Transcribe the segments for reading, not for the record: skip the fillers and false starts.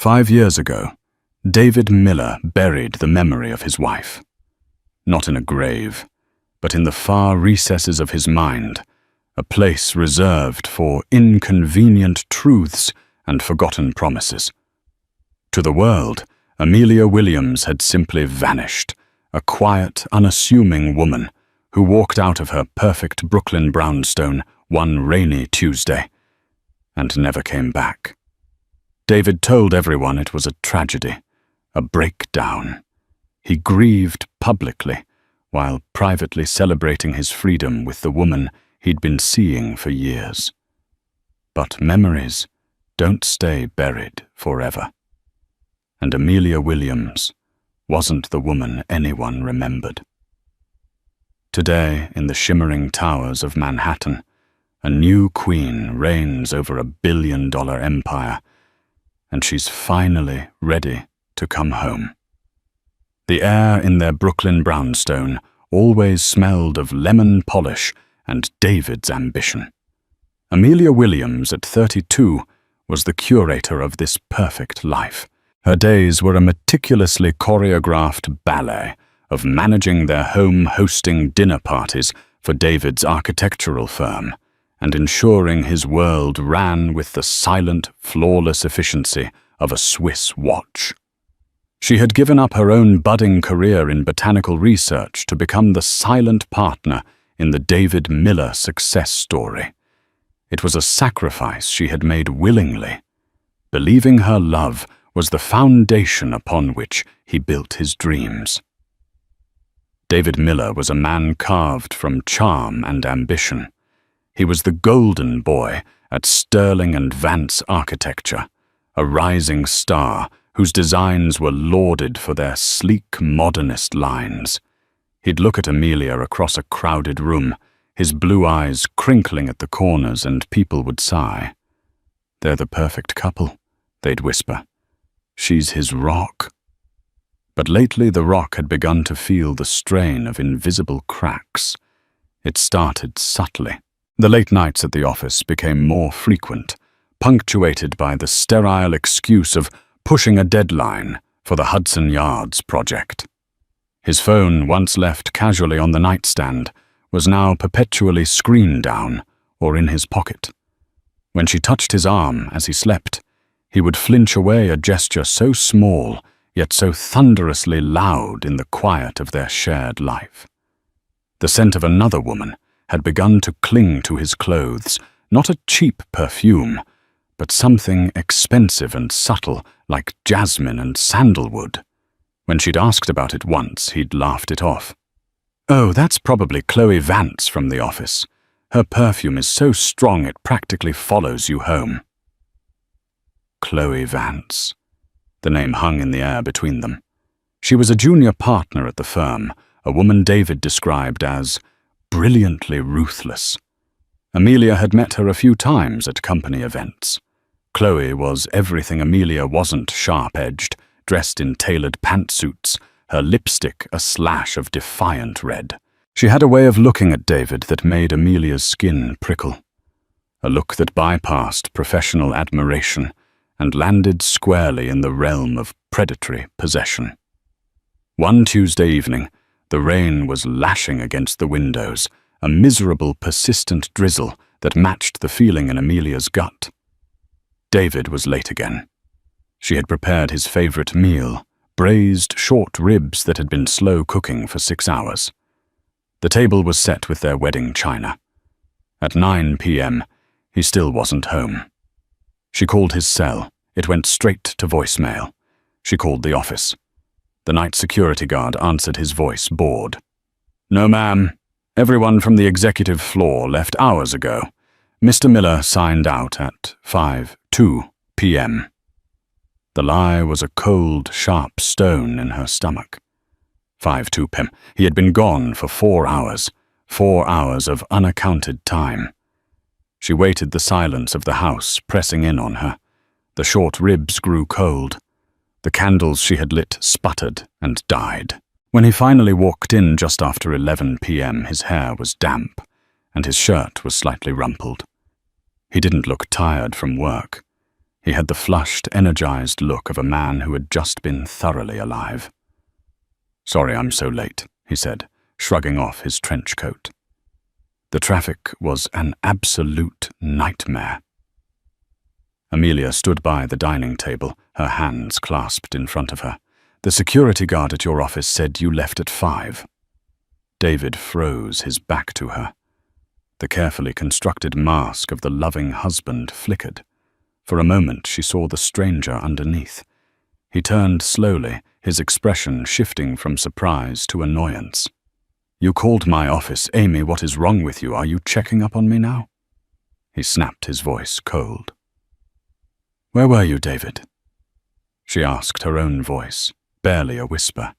5 years ago, David Miller buried the memory of his wife. Not in a grave, but in the far recesses of his mind, a place reserved for inconvenient truths and forgotten promises. To the world, Amelia Williams had simply vanished, a quiet, unassuming woman who walked out of her perfect Brooklyn brownstone one rainy Tuesday and never came back. David told everyone it was a tragedy, a breakdown. He grieved publicly while privately celebrating his freedom with the woman he'd been seeing for years. But memories don't stay buried forever. And Amelia Williams wasn't the woman anyone remembered. Today, in the shimmering towers of Manhattan, a new queen reigns over a billion-dollar empire, and she's finally ready to come home. The air in their Brooklyn brownstone always smelled of lemon polish and David's ambition. Amelia Williams, at 32, was the curator of this perfect life. Her days were a meticulously choreographed ballet of managing their home hosting dinner parties for David's architectural firm and ensuring his world ran with the silent, flawless efficiency of a Swiss watch. She had given up her own budding career in botanical research to become the silent partner in the David Miller success story. It was a sacrifice she had made willingly. Believing her love was the foundation upon which he built his dreams. David Miller was a man carved from charm and ambition. He was the golden boy at Sterling and Vance Architecture, a rising star whose designs were lauded for their sleek modernist lines. He'd look at Amelia across a crowded room, his blue eyes crinkling at the corners, and people would sigh. "They're the perfect couple," they'd whisper. "She's his rock." But lately the rock had begun to feel the strain of invisible cracks. It started subtly. The late nights at the office became more frequent, punctuated by the sterile excuse of pushing a deadline for the Hudson Yards project. His phone, once left casually on the nightstand, was now perpetually screen down or in his pocket. When she touched his arm as he slept, he would flinch away, a gesture so small yet so thunderously loud in the quiet of their shared life. The scent of another woman had begun to cling to his clothes, not a cheap perfume, but something expensive and subtle like jasmine and sandalwood. When she'd asked about it once, he'd laughed it off. "Oh, that's probably Chloe Vance from the office. Her perfume is so strong it practically follows you home." Chloe Vance. The name hung in the air between them. She was a junior partner at the firm, a woman David described as brilliantly ruthless. Amelia had met her a few times at company events. Chloe was everything Amelia wasn't, sharp-edged, dressed in tailored pantsuits, her lipstick a slash of defiant red. She had a way of looking at David that made Amelia's skin prickle. A look that bypassed professional admiration and landed squarely in the realm of predatory possession. One Tuesday evening, the rain was lashing against the windows, a miserable, persistent drizzle that matched the feeling in Amelia's gut. David was late again. She had prepared his favorite meal, braised short ribs that had been slow cooking for 6 hours. The table was set with their wedding china. At 9 p.m., he still wasn't home. She called his cell. It went straight to voicemail. She called the office. The night security guard answered his voice, bored. "No, ma'am. Everyone from the executive floor left hours ago. Mr. Miller signed out at 5:02 p.m. The lie was a cold, sharp stone in her stomach. 5:02 p.m. He had been gone for 4 hours. 4 hours of unaccounted time. She waited the silence of the house pressing in on her. The short ribs grew cold. The candles she had lit sputtered and died. When he finally walked in just after 11 p.m., his hair was damp, and his shirt was slightly rumpled. He didn't look tired from work. He had the flushed, energized look of a man who had just been thoroughly alive. "Sorry I'm so late," he said, shrugging off his trench coat. The traffic was an absolute nightmare. Amelia stood by the dining table, her hands clasped in front of her. "The security guard at your office said you left at 5. David froze, his back to her. The carefully constructed mask of the loving husband flickered. For a moment she saw the stranger underneath. He turned slowly, his expression shifting from surprise to annoyance. "You called my office. Amy, what is wrong with you? Are you checking up on me now?" He snapped, his voice cold. "Where were you, David?" She asked, her own voice, barely a whisper.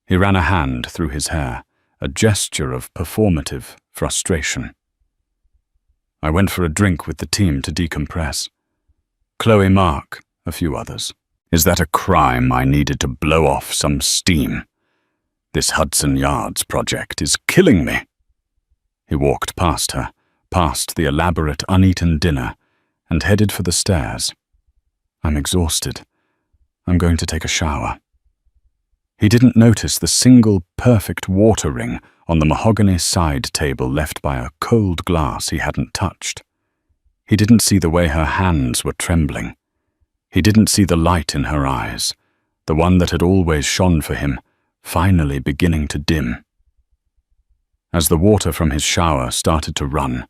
He ran a hand through his hair, a gesture of performative frustration. "I went for a drink with the team to decompress. Chloe, Mark, a few others. Is that a crime? I needed to blow off some steam. This Hudson Yards project is killing me." He walked past her, past the elaborate uneaten dinner, and headed for the stairs. "I'm exhausted. I'm going to take a shower." He didn't notice the single perfect water ring on the mahogany side table left by a cold glass he hadn't touched. He didn't see the way her hands were trembling. He didn't see the light in her eyes, the one that had always shone for him, finally beginning to dim. As the water from his shower started to run,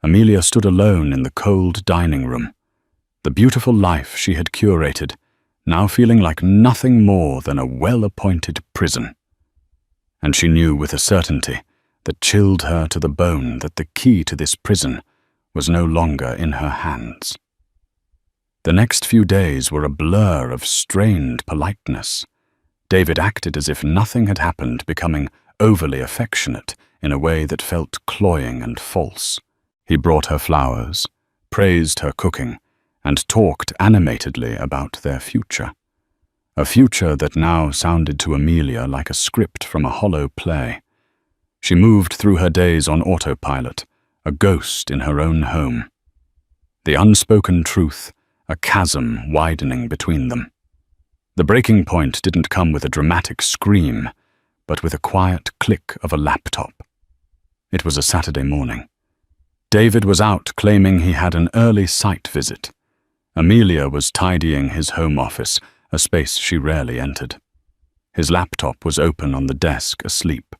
Amelia stood alone in the cold dining room, the beautiful life she had curated, now feeling like nothing more than a well-appointed prison. And she knew with a certainty that chilled her to the bone that the key to this prison was no longer in her hands. The next few days were a blur of strained politeness. David acted as if nothing had happened, becoming overly affectionate in a way that felt cloying and false. He brought her flowers, praised her cooking, and talked animatedly about their future. A future that now sounded to Amelia like a script from a hollow play. She moved through her days on autopilot, a ghost in her own home. The unspoken truth, a chasm widening between them. The breaking point didn't come with a dramatic scream, but with a quiet click of a laptop. It was a Saturday morning. David was out claiming he had an early site visit. Amelia was tidying his home office, a space she rarely entered. His laptop was open on the desk, asleep.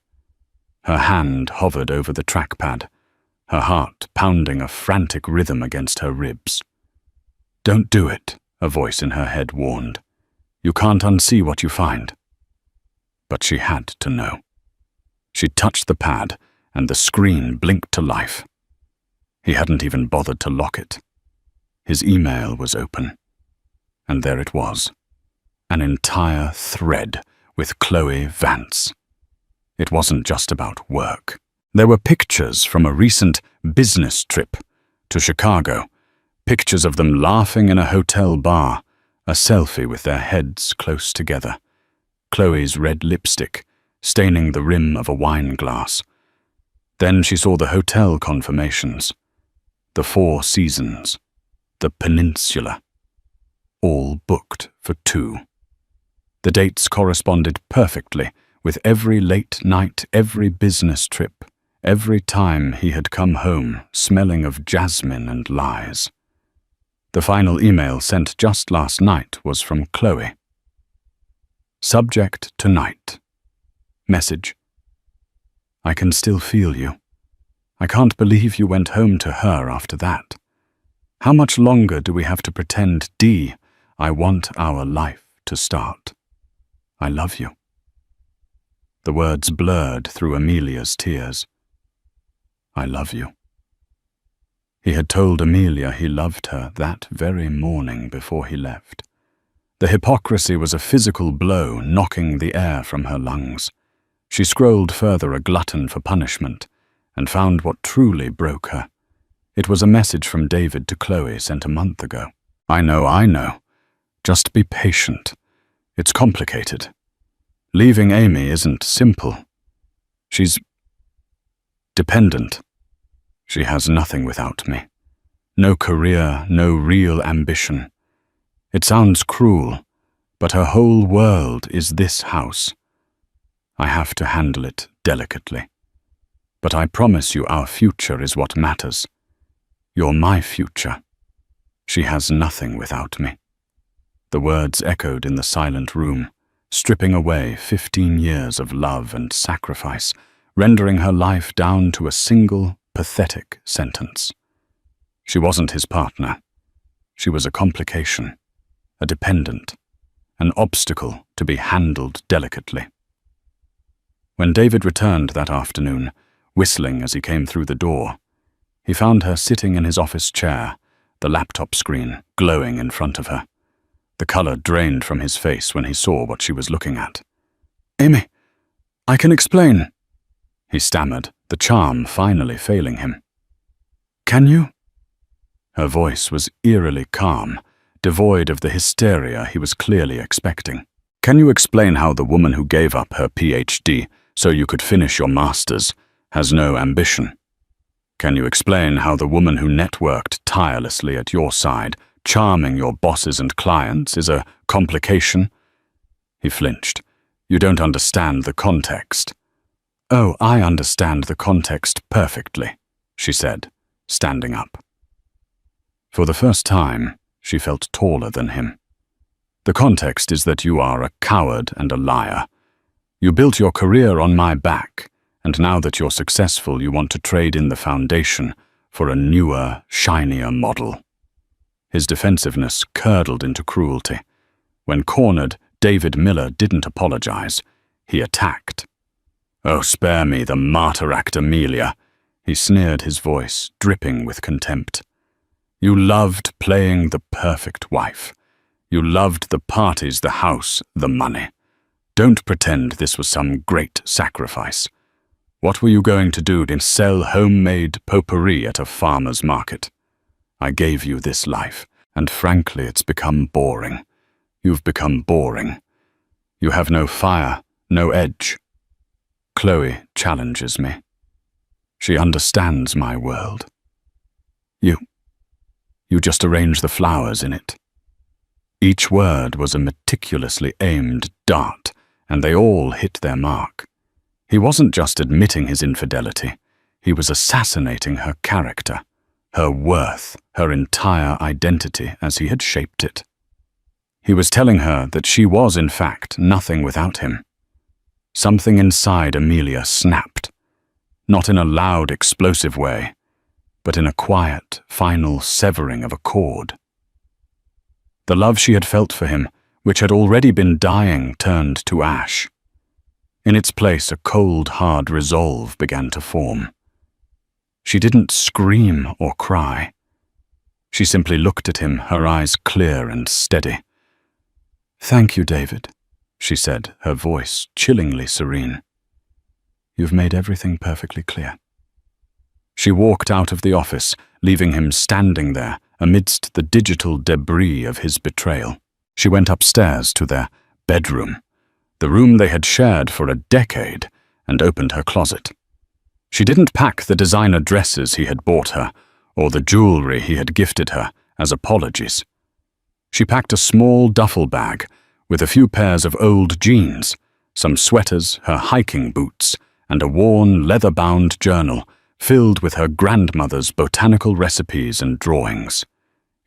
Her hand hovered over the trackpad, her heart pounding a frantic rhythm against her ribs. "Don't do it," a voice in her head warned. "You can't unsee what you find." But she had to know. She touched the pad, and the screen blinked to life. He hadn't even bothered to lock it. His email was open. And there it was. An entire thread with Chloe Vance. It wasn't just about work. There were pictures from a recent business trip to Chicago, pictures of them laughing in a hotel bar, a selfie with their heads close together, Chloe's red lipstick staining the rim of a wine glass. Then she saw the hotel confirmations, the Four Seasons, the Peninsula, all booked for 2. The dates corresponded perfectly with every late night, every business trip, every time he had come home smelling of jasmine and lies. The final email sent just last night was from Chloe. Subject tonight. Message. I can still feel you. I can't believe you went home to her after that. How much longer do we have to pretend, D? I want our life to start. I love you. The words blurred through Amelia's tears. I love you. He had told Amelia he loved her that very morning before he left. The hypocrisy was a physical blow, knocking the air from her lungs. She scrolled further, a glutton for punishment, and found what truly broke her. It was a message from David to Chloe sent a month ago. I know. Just be patient. It's complicated. Leaving Amy isn't simple. She's dependent. She has nothing without me. No career, no real ambition. It sounds cruel, but her whole world is this house. I have to handle it delicately. But I promise you our future is what matters. You're my future. She has nothing without me. The words echoed in the silent room, stripping away 15 years of love and sacrifice, rendering her life down to a single, pathetic sentence. She wasn't his partner. She was a complication, a dependent, an obstacle to be handled delicately. When David returned that afternoon, whistling as he came through the door, he found her sitting in his office chair, the laptop screen glowing in front of her. The color drained from his face when he saw what she was looking at. "Amy, I can explain," he stammered, the charm finally failing him. "Can you?" Her voice was eerily calm, devoid of the hysteria he was clearly expecting. "Can you explain how the woman who gave up her PhD so you could finish your master's has no ambition? Can you explain how the woman who networked tirelessly at your side, charming your bosses and clients, is a complication?" He flinched. "You don't understand the context." "Oh, I understand the context perfectly," she said, standing up. For the first time, she felt taller than him. "The context is that you are a coward and a liar. You built your career on my back, and now that you're successful, you want to trade in the foundation for a newer, shinier model." His defensiveness curdled into cruelty. When cornered, David Miller didn't apologize. He attacked. "Oh, spare me the martyr act, Amelia," he sneered, his voice dripping with contempt. "You loved playing the perfect wife. You loved the parties, the house, the money. Don't pretend this was some great sacrifice. What were you going to do to sell homemade potpourri at a farmer's market? I gave you this life, and frankly it's become boring. You've become boring. You have no fire, no edge. Chloe challenges me. She understands my world. You just arrange the flowers in it." Each word was a meticulously aimed dart, and they all hit their mark. He wasn't just admitting his infidelity, he was assassinating her character, her worth, her entire identity as he had shaped it. He was telling her that she was in fact nothing without him. Something inside Amelia snapped, not in a loud, explosive way, but in a quiet, final severing of a cord. The love she had felt for him, which had already been dying, turned to ash. In its place, a cold, hard resolve began to form. She didn't scream or cry. She simply looked at him, her eyes clear and steady. "Thank you, David," she said, her voice chillingly serene. "You've made everything perfectly clear." She walked out of the office, leaving him standing there amidst the digital debris of his betrayal. She went upstairs to their bedroom, the room they had shared for a decade, and opened her closet. She didn't pack the designer dresses he had bought her, or the jewelry he had gifted her, as apologies. She packed a small duffel bag with a few pairs of old jeans, some sweaters, her hiking boots, and a worn, leather-bound journal filled with her grandmother's botanical recipes and drawings.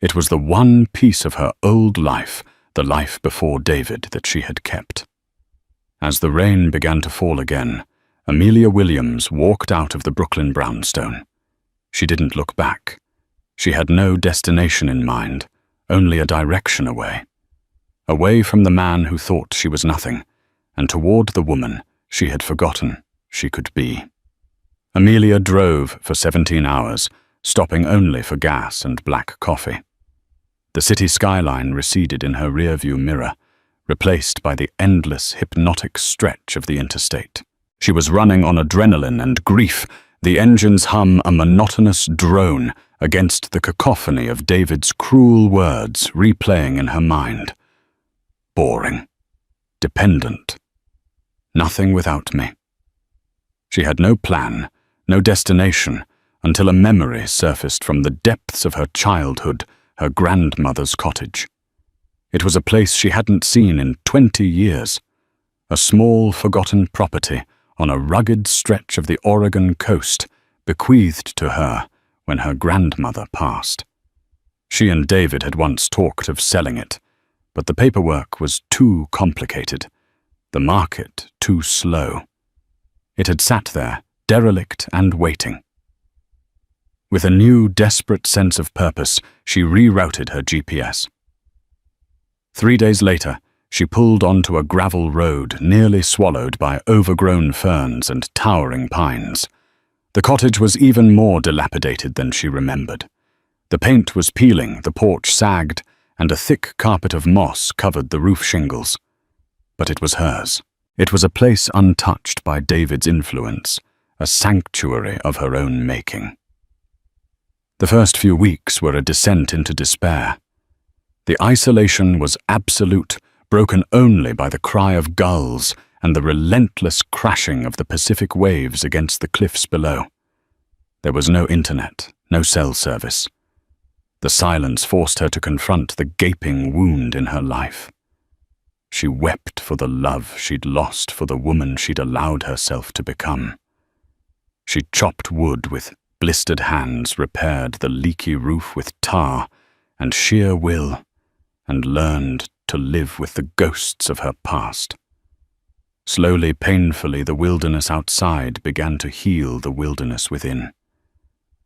It was the one piece of her old life, the life before David, that she had kept. As the rain began to fall again, Amelia Williams walked out of the Brooklyn brownstone. She didn't look back. She had no destination in mind, only a direction away. Away from the man who thought she was nothing, and toward the woman she had forgotten she could be. Amelia drove for 17 hours, stopping only for gas and black coffee. The city skyline receded in her rearview mirror, replaced by the endless hypnotic stretch of the interstate. She was running on adrenaline and grief, the engines hum a monotonous drone against the cacophony of David's cruel words replaying in her mind. Boring. Dependent. Nothing without me. She had no plan, no destination, until a memory surfaced from the depths of her childhood, her grandmother's cottage. It was a place she hadn't seen in 20 years, a small, forgotten property on a rugged stretch of the Oregon coast, bequeathed to her when her grandmother passed. She and David had once talked of selling it, but the paperwork was too complicated, the market too slow. It had sat there, derelict and waiting. With a new, desperate sense of purpose, she rerouted her GPS. 3 days later, she pulled onto a gravel road nearly swallowed by overgrown ferns and towering pines. The cottage was even more dilapidated than she remembered. The paint was peeling, the porch sagged, and a thick carpet of moss covered the roof shingles. But it was hers. It was a place untouched by David's influence, a sanctuary of her own making. The first few weeks were a descent into despair. The isolation was absolute, broken only by the cry of gulls and the relentless crashing of the Pacific waves against the cliffs below. There was no internet, no cell service. The silence forced her to confront the gaping wound in her life. She wept for the love she'd lost for the woman she'd allowed herself to become. She chopped wood with blistered hands, repaired the leaky roof with tar and sheer will, and learned to live with the ghosts of her past. Slowly, painfully, the wilderness outside began to heal the wilderness within.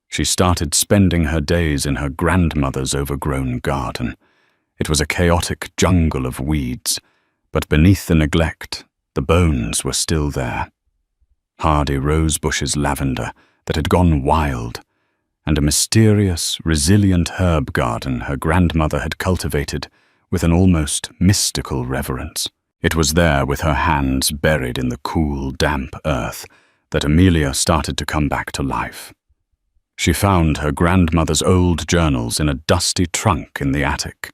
She started spending her days in her grandmother's overgrown garden. It was a chaotic jungle of weeds, but beneath the neglect, the bones were still there. Hardy rose bushes, lavender that had gone wild, and a mysterious, resilient herb garden her grandmother had cultivated with an almost mystical reverence. It was there, with her hands buried in the cool, damp earth, that Amelia started to come back to life. She found her grandmother's old journals in a dusty trunk in the attic.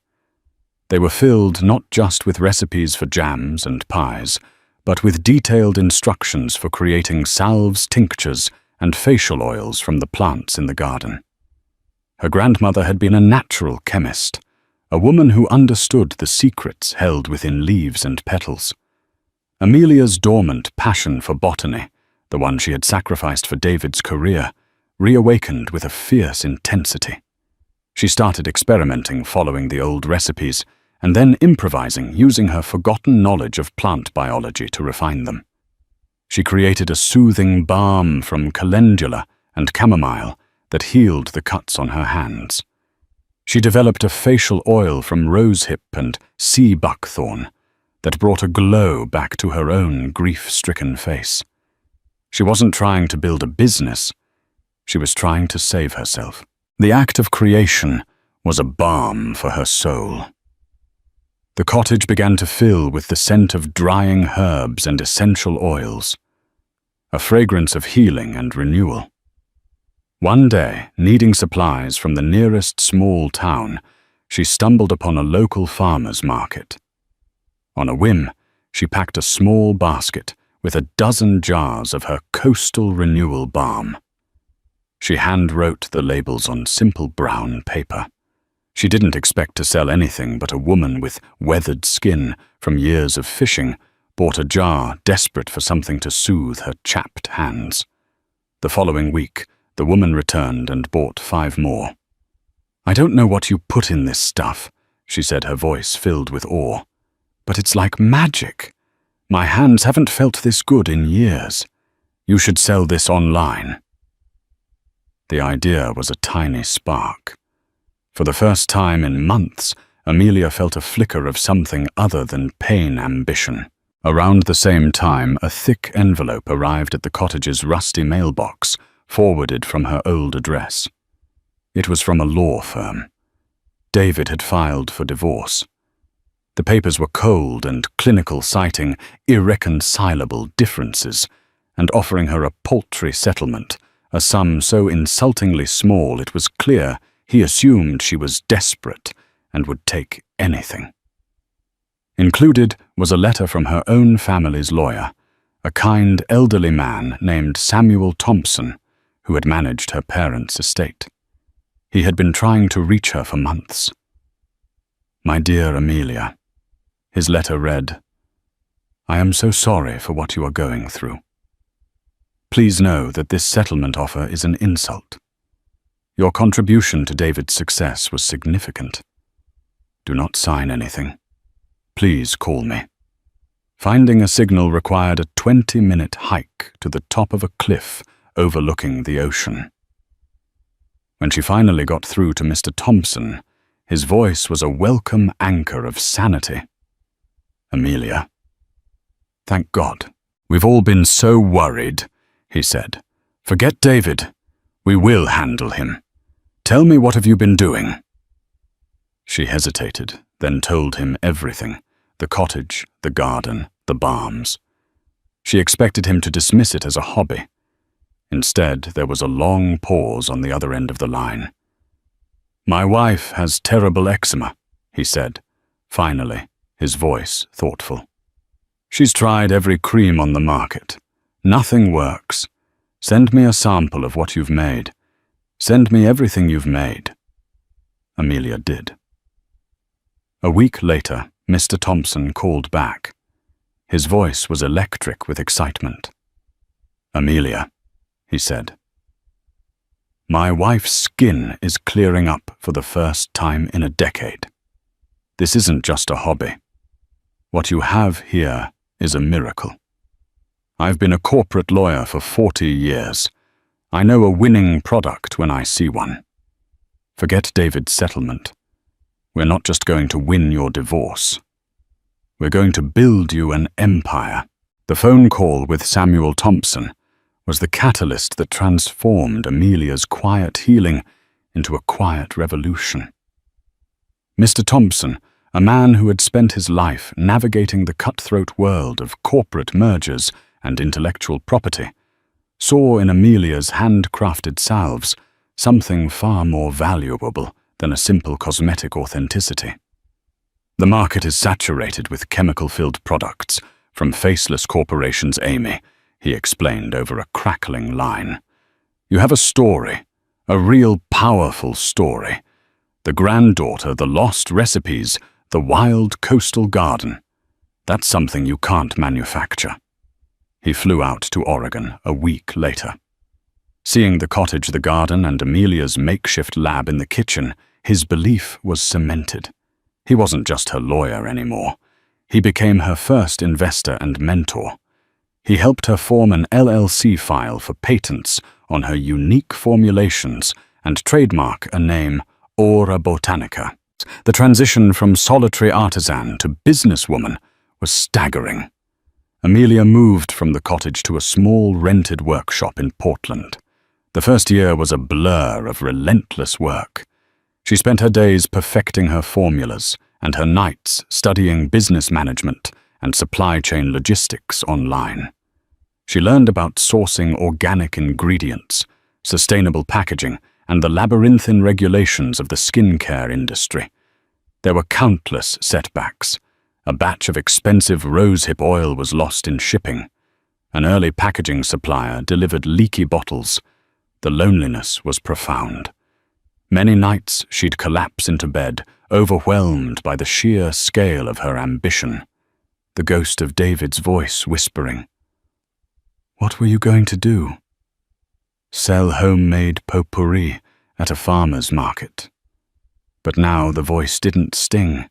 They were filled not just with recipes for jams and pies, but with detailed instructions for creating salves, tinctures, and facial oils from the plants in the garden. Her grandmother had been a natural chemist, a woman who understood the secrets held within leaves and petals. Amelia's dormant passion for botany, the one she had sacrificed for David's career, reawakened with a fierce intensity. She started experimenting, following the old recipes, and then improvising, using her forgotten knowledge of plant biology to refine them. She created a soothing balm from calendula and chamomile that healed the cuts on her hands. She developed a facial oil from rosehip and sea buckthorn that brought a glow back to her own grief-stricken face. She wasn't trying to build a business. She was trying to save herself. The act of creation was a balm for her soul. The cottage began to fill with the scent of drying herbs and essential oils, a fragrance of healing and renewal. One day, needing supplies from the nearest small town, she stumbled upon a local farmer's market. On a whim, she packed a small basket with a dozen jars of her coastal renewal balm. She hand-wrote the labels on simple brown paper. She didn't expect to sell anything, but a woman with weathered skin from years of fishing bought a jar, desperate for something to soothe her chapped hands. The following week, the woman returned and bought 5 more. "I don't know what you put in this stuff," she said, her voice filled with awe, "but it's like magic. My hands haven't felt this good in years. You should sell this online." The idea was a tiny spark. For the first time in months, Amelia felt a flicker of something other than pain ambition. Around the same time, a thick envelope arrived at the cottage's rusty mailbox, forwarded from her old address. It was from a law firm. David had filed for divorce. The papers were cold and clinical, citing irreconcilable differences and offering her a paltry settlement, a sum so insultingly small it was clear he assumed she was desperate and would take anything. Included was a letter from her own family's lawyer, a kind elderly man named Samuel Thompson, who had managed her parents' estate. He had been trying to reach her for months. "My dear Amelia," his letter read, "I am so sorry for what you are going through. Please know that this settlement offer is an insult. Your contribution to David's success was significant. Do not sign anything. Please call me." Finding a signal required a 20-minute hike to the top of a cliff overlooking the ocean. When she finally got through to Mr. Thompson, his voice was a welcome anchor of sanity. "Amelia." "Thank God. We've all been so worried," he said. "Forget David. We will handle him. Tell me, what have you been doing?" She hesitated, then told him everything: the cottage, the garden, the balms. She expected him to dismiss it as a hobby. Instead, there was a long pause on the other end of the line. "My wife has terrible eczema," he said, finally, his voice thoughtful. "She's tried every cream on the market. Nothing works. Send me a sample of what you've made. Send me everything you've made." Amelia did. A week later, Mr. Thompson called back. His voice was electric with excitement. "Amelia," he said, "my wife's skin is clearing up for the first time in a decade. This isn't just a hobby. What you have here is a miracle. I've been a corporate lawyer for 40 years. I know a winning product when I see one. Forget David's settlement. We're not just going to win your divorce. We're going to build you an empire." The phone call with Samuel Thompson was the catalyst that transformed Amelia's quiet healing into a quiet revolution. Mr. Thompson, a man who had spent his life navigating the cutthroat world of corporate mergers and intellectual property, saw in Amelia's handcrafted salves something far more valuable than a simple cosmetic authenticity. "The market is saturated with chemical-filled products from faceless corporations, Amy," he explained over a crackling line. "You have a story, a real powerful story. The granddaughter, the lost recipes, the wild coastal garden. That's something you can't manufacture." He flew out to Oregon a week later. Seeing the cottage, the garden, and Amelia's makeshift lab in the kitchen, his belief was cemented. He wasn't just her lawyer anymore. He became her first investor and mentor. He helped her form an LLC file for patents on her unique formulations and trademark a name, Aura Botanica. The transition from solitary artisan to businesswoman was staggering. Amelia moved from the cottage to a small rented workshop in Portland. The first year was a blur of relentless work. She spent her days perfecting her formulas and her nights studying business management and supply chain logistics online. She learned about sourcing organic ingredients, sustainable packaging, and the labyrinthine regulations of the skincare industry. There were countless setbacks. A batch of expensive rosehip oil was lost in shipping. An early packaging supplier delivered leaky bottles. The loneliness was profound. Many nights she'd collapse into bed, overwhelmed by the sheer scale of her ambition. The ghost of David's voice whispering, "What were you going to do?" "Sell homemade potpourri at a farmer's market." But now the voice didn't sting.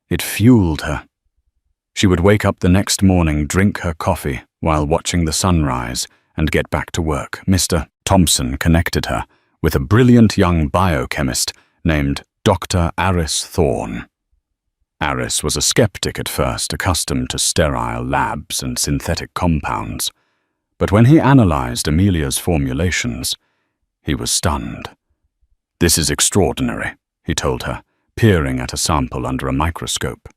It fueled her. She would wake up the next morning, drink her coffee while watching the sunrise, and get back to work. Mr. Thompson connected her with a brilliant young biochemist named Dr. Aris Thorne. Aris was a skeptic at first, accustomed to sterile labs and synthetic compounds. But when he analyzed Amelia's formulations, he was stunned. "This is extraordinary," he told her, peering at a sample under a microscope.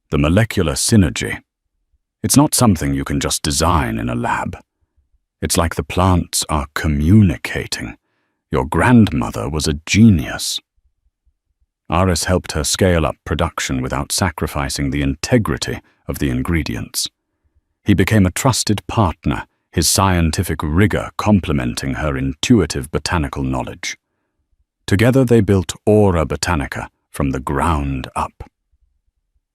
"The molecular synergy. It's not something you can just design in a lab. It's like the plants are communicating. Your grandmother was a genius." Aris helped her scale up production without sacrificing the integrity of the ingredients. He became a trusted partner his scientific rigor complementing her intuitive botanical knowledge. Together they built Aura Botanica from the ground up.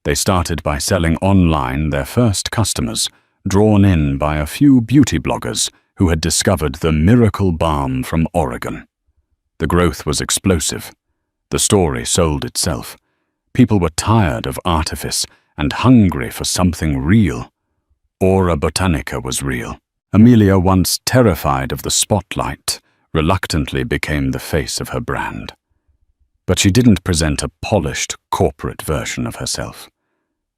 They started by selling online their first customers, drawn in by a few beauty bloggers who had discovered the miracle balm from Oregon. The growth was explosive. The story sold itself. People were tired of artifice and hungry for something real. Aura Botanica was real. Amelia, once terrified of the spotlight, reluctantly became the face of her brand. But she didn't present a polished corporate version of herself.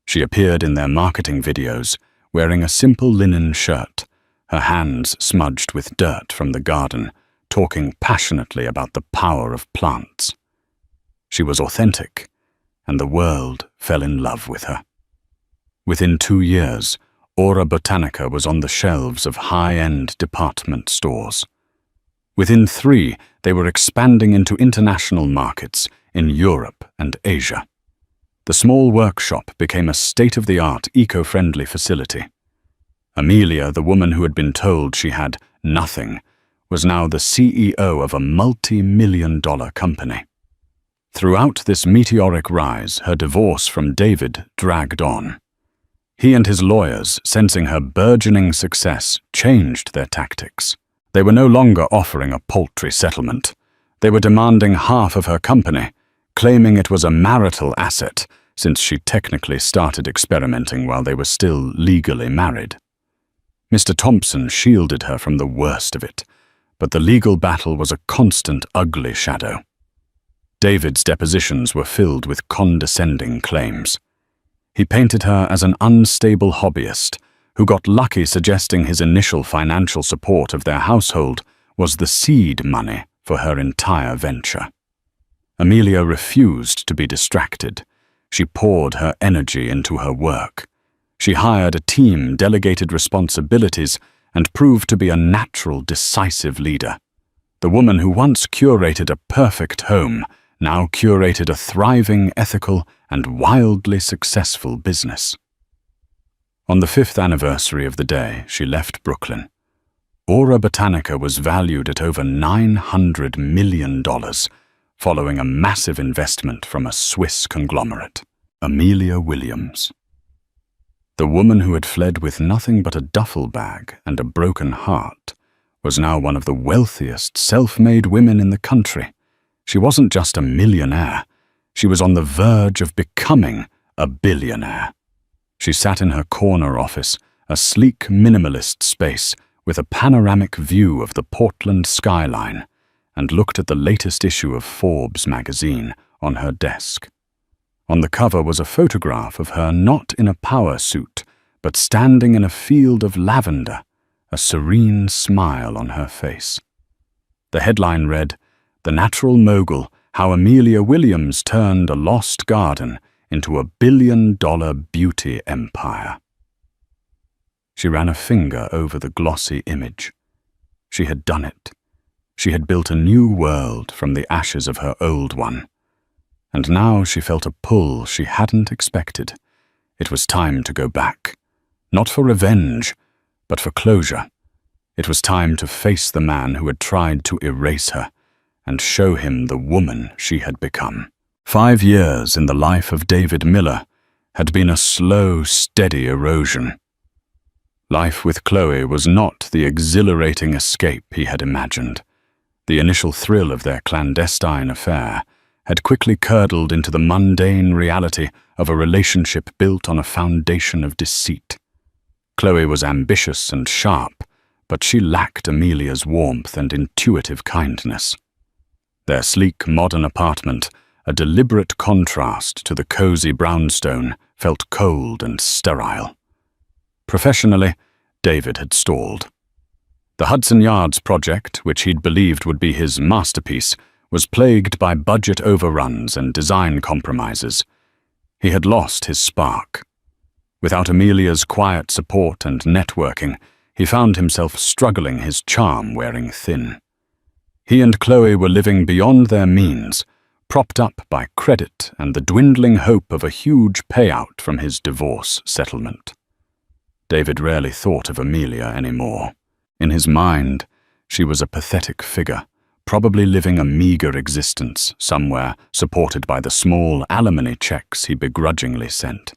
She appeared in their marketing videos wearing a simple linen shirt, her hands smudged with dirt from the garden, talking passionately about the power of plants. She was authentic, and the world fell in love with her. Within 2 years, Aura Botanica was on the shelves of high-end department stores. Within 3, they were expanding into international markets in Europe and Asia. The small workshop became a state-of-the-art, eco-friendly facility. Amelia, the woman who had been told she had nothing, was now the CEO of a multi-million-dollar company. Throughout this meteoric rise, her divorce from David dragged on. He and his lawyers, sensing her burgeoning success, changed their tactics. They were no longer offering a paltry settlement. They were demanding half of her company, claiming it was a marital asset since she technically started experimenting while they were still legally married. Mr. Thompson shielded her from the worst of it, but the legal battle was a constant ugly shadow. David's depositions were filled with condescending claims. He painted her as an unstable hobbyist who got lucky, suggesting his initial financial support of their household was the seed money for her entire venture. Amelia refused to be distracted. She poured her energy into her work. She hired a team, delegated responsibilities, and proved to be a natural, decisive leader. The woman who once curated a perfect home now curated a thriving, ethical, and wildly successful business. On the 5th anniversary of the day she left Brooklyn, Aura Botanica was valued at over $900 million, following a massive investment from a Swiss conglomerate, Amelia Williams. The woman who had fled with nothing but a duffel bag and a broken heart was now one of the wealthiest self-made women in the country. She wasn't just a millionaire, she was on the verge of becoming a billionaire. She sat in her corner office, a sleek minimalist space with a panoramic view of the Portland skyline, and looked at the latest issue of Forbes magazine on her desk. On the cover was a photograph of her not in a power suit, but standing in a field of lavender, a serene smile on her face. The headline read, "The Natural Mogul, How Amelia Williams Turned a Lost Garden into a billion-dollar beauty empire." She ran a finger over the glossy image. She had done it. She had built a new world from the ashes of her old one. And now she felt a pull she hadn't expected. It was time to go back. Not for revenge, but for closure. It was time to face the man who had tried to erase her and show him the woman she had become. 5 years in the life of David Miller had been a slow, steady erosion. Life with Chloe was not the exhilarating escape he had imagined. The initial thrill of their clandestine affair had quickly curdled into the mundane reality of a relationship built on a foundation of deceit. Chloe was ambitious and sharp, but she lacked Amelia's warmth and intuitive kindness. Their sleek, modern apartment, a deliberate contrast to the cozy brownstone, felt cold and sterile. Professionally, David had stalled. The Hudson Yards project, which he'd believed would be his masterpiece, was plagued by budget overruns and design compromises. He had lost his spark. Without Amelia's quiet support and networking, he found himself struggling, his charm wearing thin. He and Chloe were living beyond their means, propped up by credit and the dwindling hope of a huge payout from his divorce settlement. David rarely thought of Amelia anymore. In his mind, she was a pathetic figure, probably living a meager existence somewhere, supported by the small alimony checks he begrudgingly sent.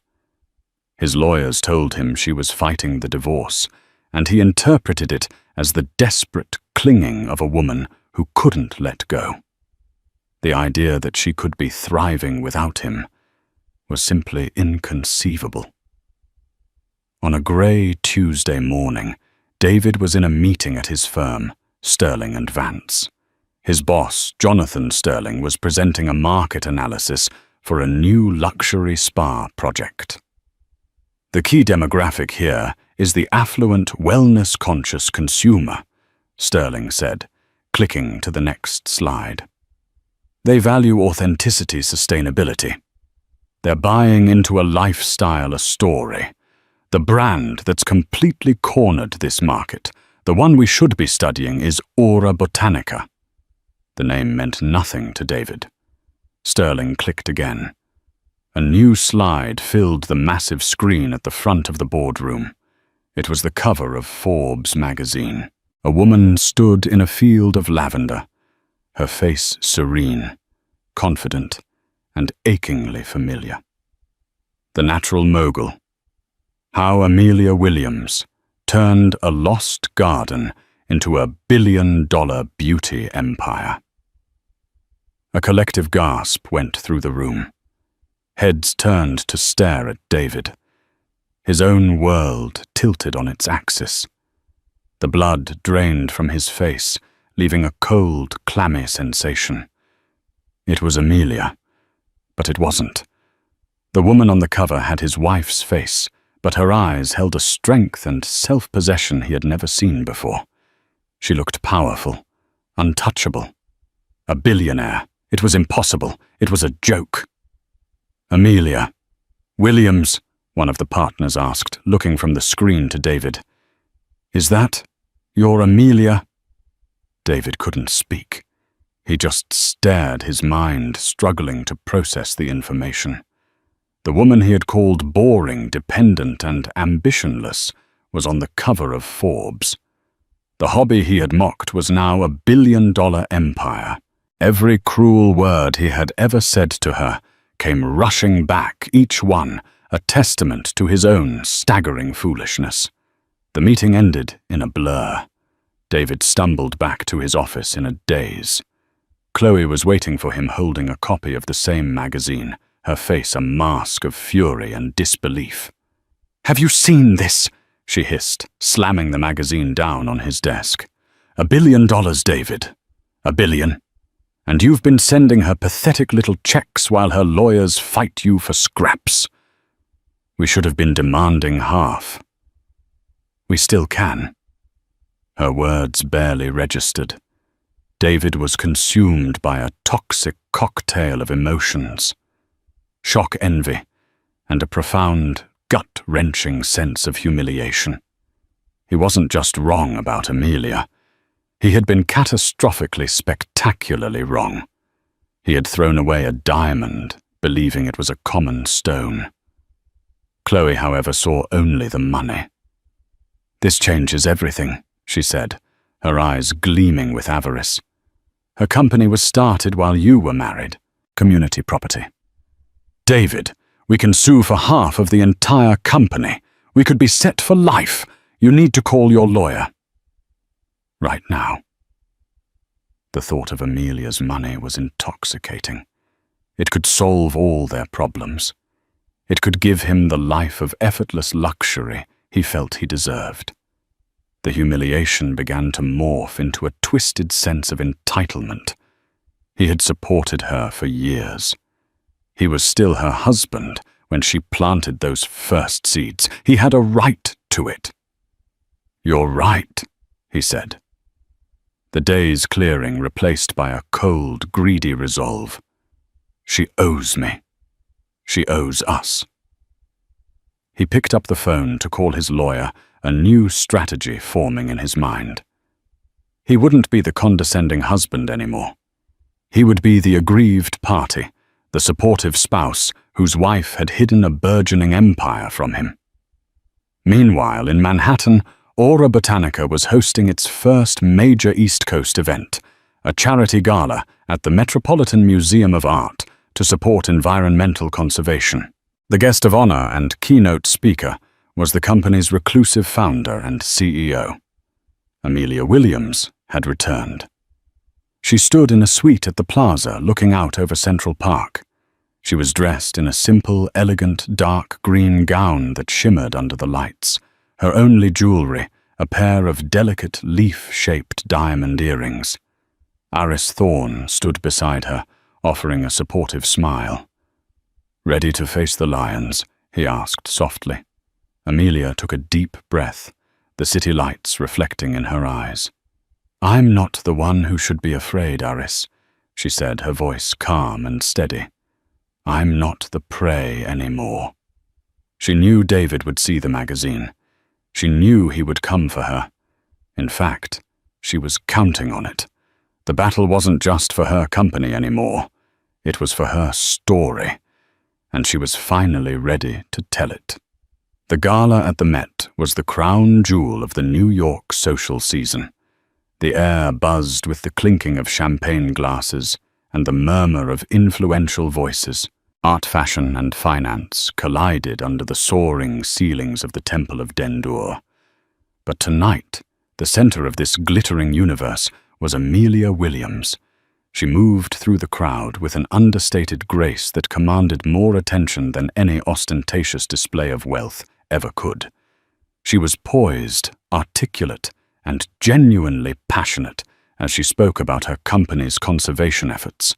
His lawyers told him she was fighting the divorce, and he interpreted it as the desperate clinging of a woman who couldn't let go. The idea that she could be thriving without him was simply inconceivable. On a grey Tuesday morning, David was in a meeting at his firm, Sterling and Vance. His boss, Jonathan Sterling, was presenting a market analysis for a new luxury spa project. The key demographic here is the affluent, wellness-conscious consumer, Sterling said, clicking to the next slide. They value authenticity, sustainability. They're buying into a lifestyle, a story. The brand that's completely cornered this market, the one we should be studying, is Aura Botanica. The name meant nothing to David. Sterling clicked again. A new slide filled the massive screen at the front of the boardroom. It was the cover of Forbes magazine. A woman stood in a field of lavender, her face serene, confident, and achingly familiar. The natural mogul. How Amelia Williams turned a lost garden into a billion-dollar beauty empire. A collective gasp went through the room. Heads turned to stare at David. His own world tilted on its axis. The blood drained from his face, leaving a cold, clammy sensation. It was Amelia, but it wasn't. The woman on the cover had his wife's face, but her eyes held a strength and self-possession he had never seen before. She looked powerful, untouchable. A billionaire. It was impossible. It was a joke. Amelia. Williams, one of the partners asked, looking from the screen to David. Is that your Amelia? David couldn't speak. He just stared, his mind struggling to process the information. The woman he had called boring, dependent, and ambitionless was on the cover of Forbes. The hobby he had mocked was now a billion-dollar empire. Every cruel word he had ever said to her came rushing back, each one a testament to his own staggering foolishness. The meeting ended in a blur. David stumbled back to his office in a daze. Chloe was waiting for him, holding a copy of the same magazine, her face a mask of fury and disbelief. "Have you seen this?" she hissed, slamming the magazine down on his desk. $1 billion, David. $1 billion. And you've been sending her pathetic little checks while her lawyers fight you for scraps. We should have been demanding half. We still can. Her words barely registered. David was consumed by a toxic cocktail of emotions. Shock, envy, and a profound, gut-wrenching sense of humiliation. He wasn't just wrong about Amelia. He had been catastrophically, spectacularly wrong. He had thrown away a diamond, believing it was a common stone. Chloe, however, saw only the money. "This changes everything," she said, her eyes gleaming with avarice. "Her company was started while you were married. Community property. David, we can sue for half of the entire company. We could be set for life. You need to call your lawyer. Right now." The thought of Amelia's money was intoxicating. It could solve all their problems. It could give him the life of effortless luxury he felt he deserved. The humiliation began to morph into a twisted sense of entitlement. He had supported her for years. He was still her husband when she planted those first seeds. He had a right to it. "You're right," he said. The daze clearing, replaced by a cold, greedy resolve. She owes me. She owes us. He picked up the phone to call his lawyer, a new strategy forming in his mind. He wouldn't be the condescending husband anymore. He would be the aggrieved party, the supportive spouse whose wife had hidden a burgeoning empire from him. Meanwhile, in Manhattan, Aura Botanica was hosting its first major East Coast event, a charity gala at the Metropolitan Museum of Art to support environmental conservation. The guest of honor and keynote speaker was the company's reclusive founder and CEO. Amelia Williams had returned. She stood in a suite at the plaza looking out over Central Park. She was dressed in a simple, elegant, dark green gown that shimmered under the lights. Her only jewelry, a pair of delicate, leaf-shaped diamond earrings. Aris Thorne stood beside her, offering a supportive smile. "Ready to face the lions?" he asked softly. Amelia took a deep breath, the city lights reflecting in her eyes. "I'm not the one who should be afraid, Aris," she said, her voice calm and steady. "I'm not the prey anymore." She knew David would see the magazine. She knew he would come for her. In fact, she was counting on it. The battle wasn't just for her company anymore. It was for her story, and she was finally ready to tell it. The gala at the Met was the crown jewel of the New York social season. The air buzzed with the clinking of champagne glasses and the murmur of influential voices. Art, fashion, and finance collided under the soaring ceilings of the Temple of Dendur. But tonight, the center of this glittering universe was Amelia Williams. She moved through the crowd with an understated grace that commanded more attention than any ostentatious display of wealth ever could. She was poised, articulate, and genuinely passionate as she spoke about her company's conservation efforts.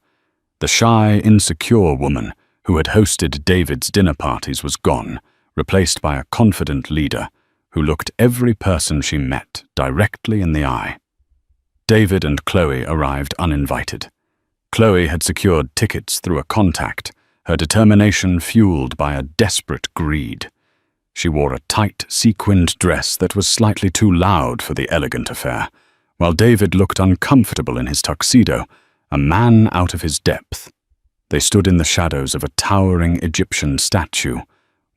The shy, insecure woman who had hosted David's dinner parties was gone, replaced by a confident leader who looked every person she met directly in the eye. David and Chloe arrived uninvited. Chloe had secured tickets through a contact, her determination fueled by a desperate greed. She wore a tight, sequined dress that was slightly too loud for the elegant affair, while David looked uncomfortable in his tuxedo, a man out of his depth. They stood in the shadows of a towering Egyptian statue,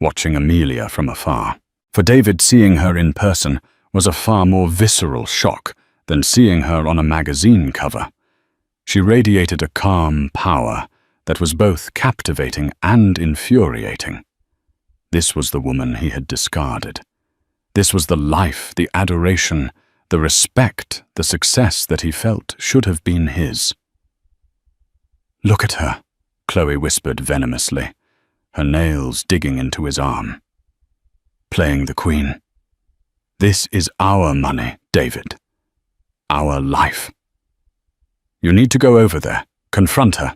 watching Amelia from afar. For David, seeing her in person was a far more visceral shock than seeing her on a magazine cover. She radiated a calm power that was both captivating and infuriating. This was the woman he had discarded. This was the life, the adoration, the respect, the success that he felt should have been his. "Look at her," Chloe whispered venomously, her nails digging into his arm. "Playing the queen. This is our money, David. Our life. You need to go over there, confront her.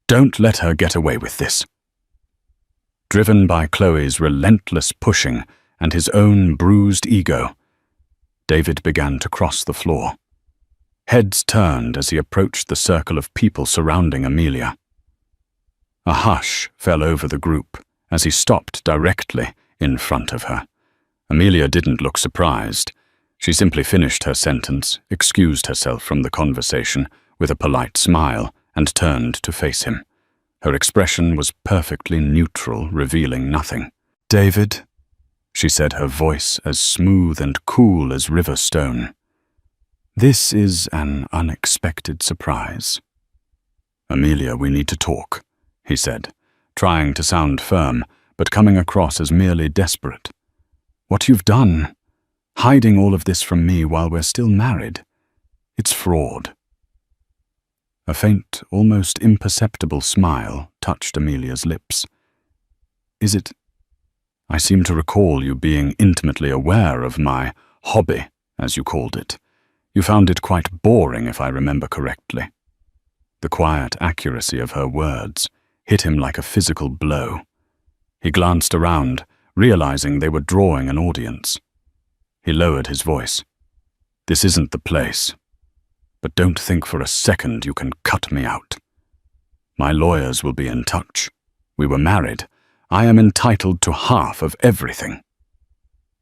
Don't let her get away with this." Driven by Chloe's relentless pushing and his own bruised ego, David began to cross the floor. Heads turned as he approached the circle of people surrounding Amelia. A hush fell over the group as he stopped directly in front of her. Amelia didn't look surprised. She simply finished her sentence, excused herself from the conversation with a polite smile, and turned to face him. Her expression was perfectly neutral, revealing nothing. "David," she said, her voice as smooth and cool as river stone. "This is an unexpected surprise." "Amelia, we need to talk," he said, trying to sound firm, but coming across as merely desperate. "What you've done, hiding all of this from me while we're still married, it's fraud." A faint, almost imperceptible smile touched Amelia's lips. "Is it? I seem to recall you being intimately aware of my hobby, as you called it. You found it quite boring, if I remember correctly." The quiet accuracy of her words hit him like a physical blow. He glanced around, realizing they were drawing an audience. He lowered his voice. "This isn't the place. But don't think for a second you can cut me out. My lawyers will be in touch. We were married. I am entitled to half of everything."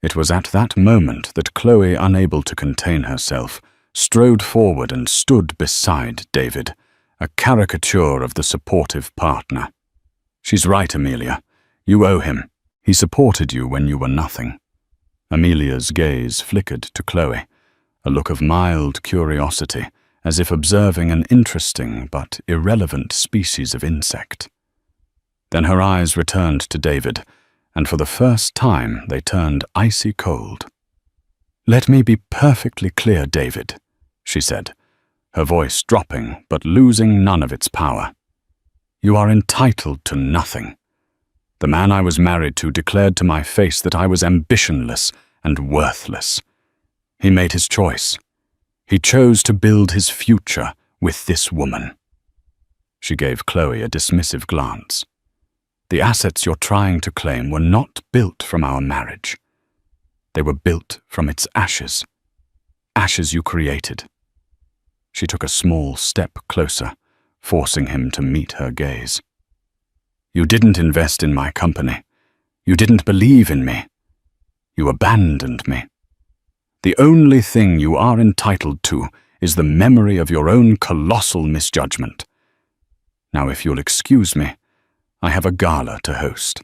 It was at that moment that Chloe, unable to contain herself, strode forward and stood beside David, a caricature of the supportive partner. "She's right, Amelia. You owe him. He supported you when you were nothing. Amelia's gaze flickered to Chloe, a look of mild curiosity, as if observing an interesting but irrelevant species of insect. Then her eyes returned to David, and for the first time they turned icy cold. "Let me be perfectly clear, David," she said, her voice dropping but losing none of its power. "You are entitled to nothing. The man I was married to declared to my face that I was ambitionless and worthless. He made his choice. He chose to build his future with this woman." She gave Chloe a dismissive glance. "The assets you're trying to claim were not built from our marriage. They were built from its ashes. Ashes you created." She took a small step closer, forcing him to meet her gaze. "You didn't invest in my company. You didn't believe in me. You abandoned me. The only thing you are entitled to is the memory of your own colossal misjudgment. Now, if you'll excuse me, I have a gala to host."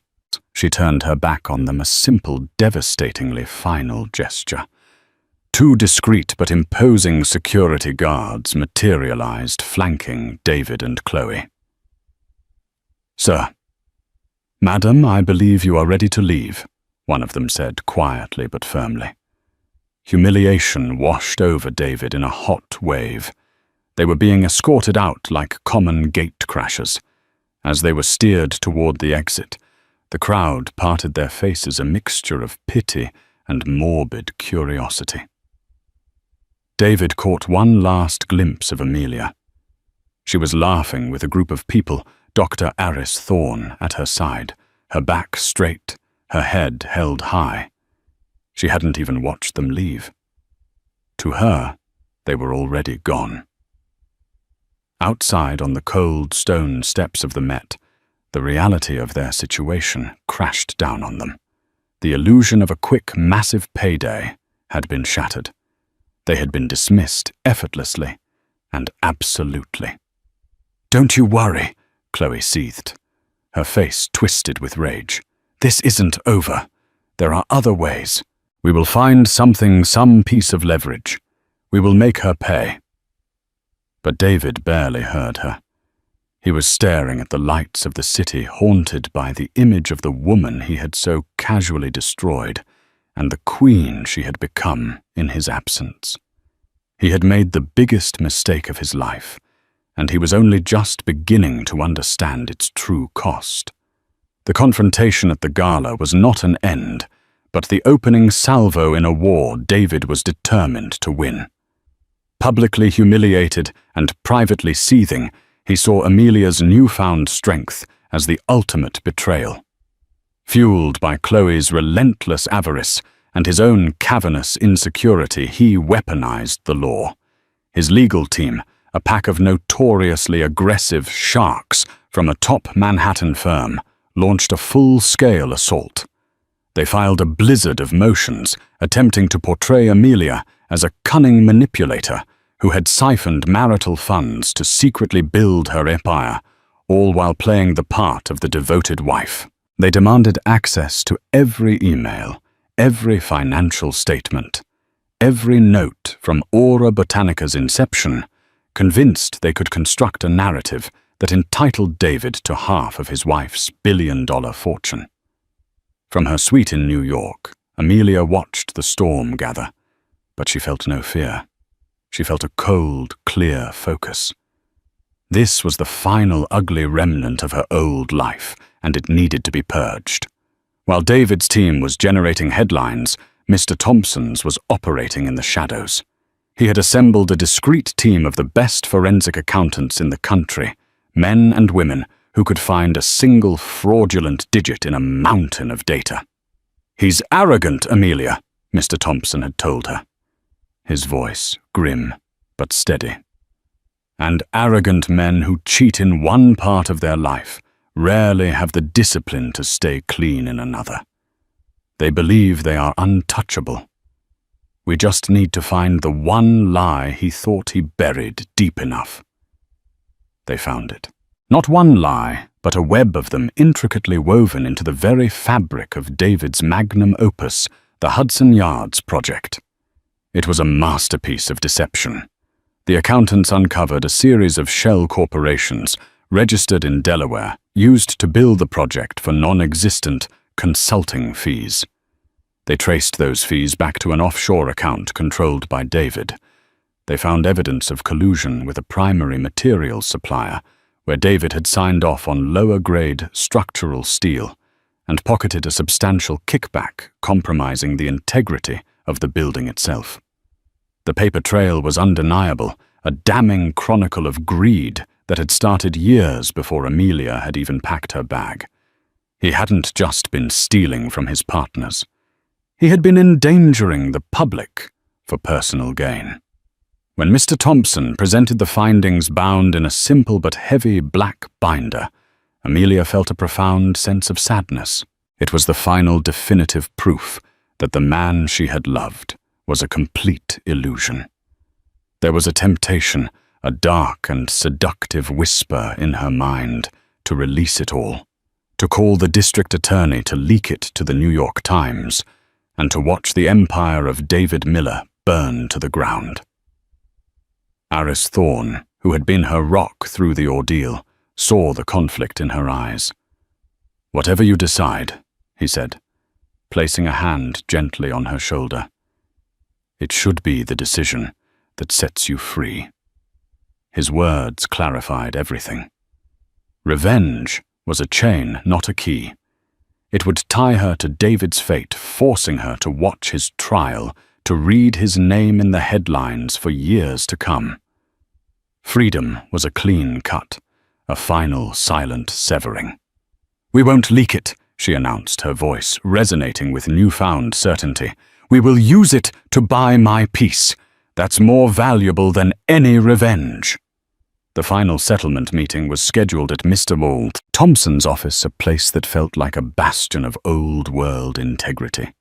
She turned her back on them, a simple, devastatingly final gesture. Two discreet but imposing security guards materialized, flanking David and Chloe. "Sir." "Madam, I believe you are ready to leave," one of them said quietly but firmly. Humiliation washed over David in a hot wave. They were being escorted out like common gate crashers. As they were steered toward the exit, the crowd parted their faces, a mixture of pity and morbid curiosity. David caught one last glimpse of Amelia. She was laughing with a group of people, Dr. Aris Thorne at her side, her back straight, her head held high. She hadn't even watched them leave. To her, they were already gone. Outside on the cold stone steps of the Met, the reality of their situation crashed down on them. The illusion of a quick, massive payday had been shattered. They had been dismissed effortlessly and absolutely. "Don't you worry," Chloe seethed, her face twisted with rage. "This isn't over. There are other ways. We will find something, some piece of leverage. We will make her pay." But David barely heard her. He was staring at the lights of the city, haunted by the image of the woman he had so casually destroyed, and the queen she had become in his absence. He had made the biggest mistake of his life, and he was only just beginning to understand its true cost. The confrontation at the gala was not an end, but the opening salvo in a war David was determined to win. Publicly humiliated and privately seething, he saw Amelia's newfound strength as the ultimate betrayal. Fueled by Chloe's relentless avarice and his own cavernous insecurity, he weaponized the law. His legal team, a pack of notoriously aggressive sharks from a top Manhattan firm, launched a full-scale assault. They filed a blizzard of motions, attempting to portray Amelia as a cunning manipulator who had siphoned marital funds to secretly build her empire, all while playing the part of the devoted wife. They demanded access to every email, every financial statement, every note from Aura Botaниca's inception, convinced they could construct a narrative that entitled David to half of his wife's billion-dollar fortune. From her suite in New York, Amelia watched the storm gather, but she felt no fear. She felt a cold, clear focus. This was the final ugly remnant of her old life, and it needed to be purged. While David's team was generating headlines, Mr. Thompson's was operating in the shadows. He had assembled a discreet team of the best forensic accountants in the country, men and women who could find a single fraudulent digit in a mountain of data. "He's arrogant, Amelia," Mr. Thompson had told her, his voice grim but steady. "And arrogant men who cheat in one part of their life rarely have the discipline to stay clean in another. They believe they are untouchable. We just need to find the one lie he thought he buried deep enough." They found it. Not one lie, but a web of them intricately woven into the very fabric of David's magnum opus, the Hudson Yards project. It was a masterpiece of deception. The accountants uncovered a series of shell corporations registered in Delaware used to bill the project for non-existent consulting fees. They traced those fees back to an offshore account controlled by David. They found evidence of collusion with a primary materials supplier, where David had signed off on lower-grade structural steel and pocketed a substantial kickback, compromising the integrity of the building itself. The paper trail was undeniable, a damning chronicle of greed that had started years before Amelia had even packed her bag. He hadn't just been stealing from his partners. He had been endangering the public for personal gain. When Mr. Thompson presented the findings bound in a simple but heavy black binder, Amelia felt a profound sense of sadness. It was the final definitive proof that the man she had loved was a complete illusion. There was a temptation, a dark and seductive whisper in her mind, to release it all, to call the district attorney to leak it to the New York Times, and to watch the empire of David Miller burn to the ground. Aris Thorne, who had been her rock through the ordeal, saw the conflict in her eyes. "Whatever you decide," he said, placing a hand gently on her shoulder, "it should be the decision that sets you free." His words clarified everything. Revenge was a chain, not a key. It would tie her to David's fate, forcing her to watch his trial, to read his name in the headlines for years to come. Freedom was a clean cut, a final silent severing. "We won't leak it," she announced, her voice resonating with newfound certainty. "We will use it to buy my peace. That's more valuable than any revenge." The final settlement meeting was scheduled at Mr. Walt Thompson's office, a place that felt like a bastion of old-world integrity.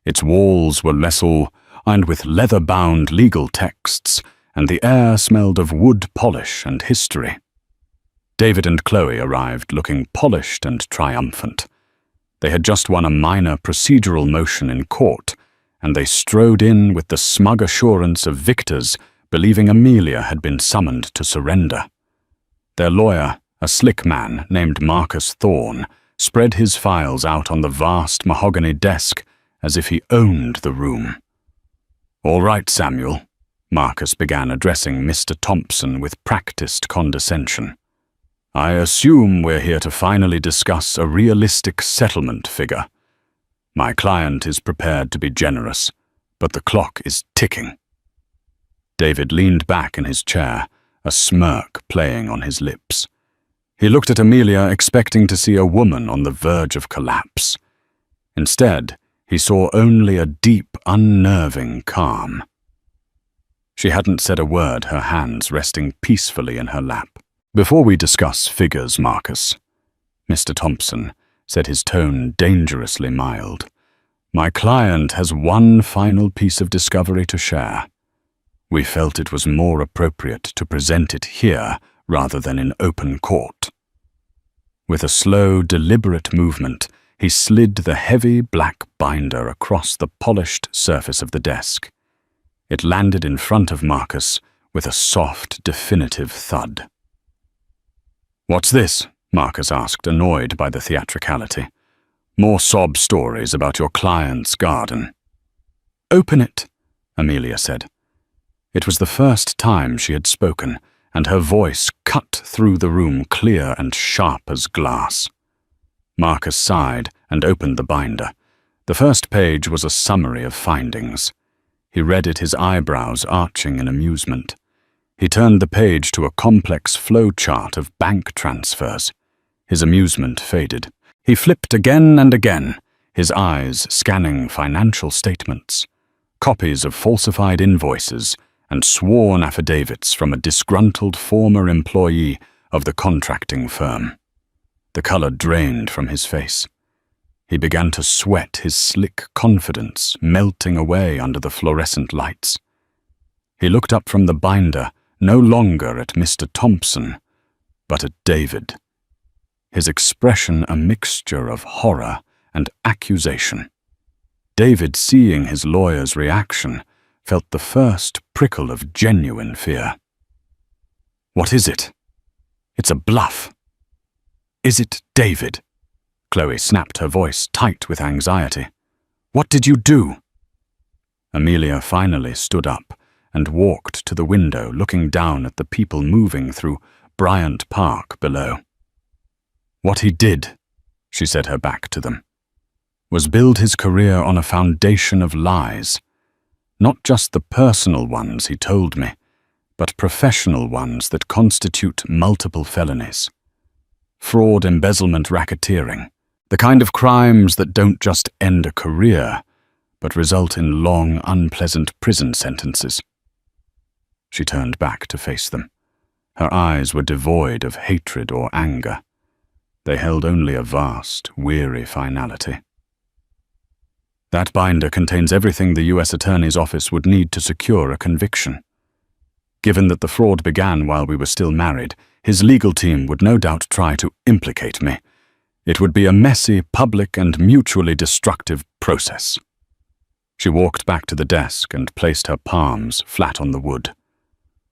Its walls were lined with leather-bound legal texts, and the air smelled of wood polish and history. David and Chloe arrived looking polished and triumphant. They had just won a minor procedural motion in court, and they strode in with the smug assurance of victors, believing Amelia had been summoned to surrender. Their lawyer, a slick man named Marcus Thorne, spread his files out on the vast mahogany desk as if he owned the room. "All right, Samuel," Marcus began, addressing Mr. Thompson with practiced condescension. "I assume we're here to finally discuss a realistic settlement figure. My client is prepared to be generous, but the clock is ticking." David leaned back in his chair, a smirk playing on his lips. He looked at Amelia, expecting to see a woman on the verge of collapse. Instead, he saw only a deep, unnerving calm. She hadn't said a word, her hands resting peacefully in her lap. "Before we discuss figures, Marcus," Mr. Thompson said, his tone dangerously mild, "my client has one final piece of discovery to share. We felt it was more appropriate to present it here rather than in open court." With a slow, deliberate movement, he slid the heavy black binder across the polished surface of the desk. It landed in front of Marcus with a soft, definitive thud. "What's this?" Marcus asked, annoyed by the theatricality. "More sob stories about your client's garden." "Open it," Amelia said. It was the first time she had spoken, and her voice cut through the room clear and sharp as glass. Marcus sighed and opened the binder. The first page was a summary of findings. He read it, his eyebrows arching in amusement. He turned the page to a complex flow chart of bank transfers. His amusement faded. He flipped again and again, his eyes scanning financial statements, copies of falsified invoices, and sworn affidavits from a disgruntled former employee of the contracting firm. The color drained from his face. He began to sweat, his slick confidence melting away under the fluorescent lights. He looked up from the binder, no longer at Mr. Thompson, but at David, his expression a mixture of horror and accusation. David, seeing his lawyer's reaction, felt the first prickle of genuine fear. "What is it? It's a bluff." "Is it, David?" Chloe snapped, her voice tight with anxiety. "What did you do?" Amelia finally stood up and walked to the window, looking down at the people moving through Bryant Park below. "What he did," she said, her back to them, "was build his career on a foundation of lies. Not just the personal ones, he told me, but professional ones that constitute multiple felonies. Fraud, embezzlement, racketeering. The kind of crimes that don't just end a career, but result in long, unpleasant prison sentences." She turned back to face them. Her eyes were devoid of hatred or anger. They held only a vast, weary finality. "That binder contains everything the U.S. Attorney's Office would need to secure a conviction. Given that the fraud began while we were still married, his legal team would no doubt try to implicate me. It would be a messy, public, and mutually destructive process." She walked back to the desk and placed her palms flat on the wood.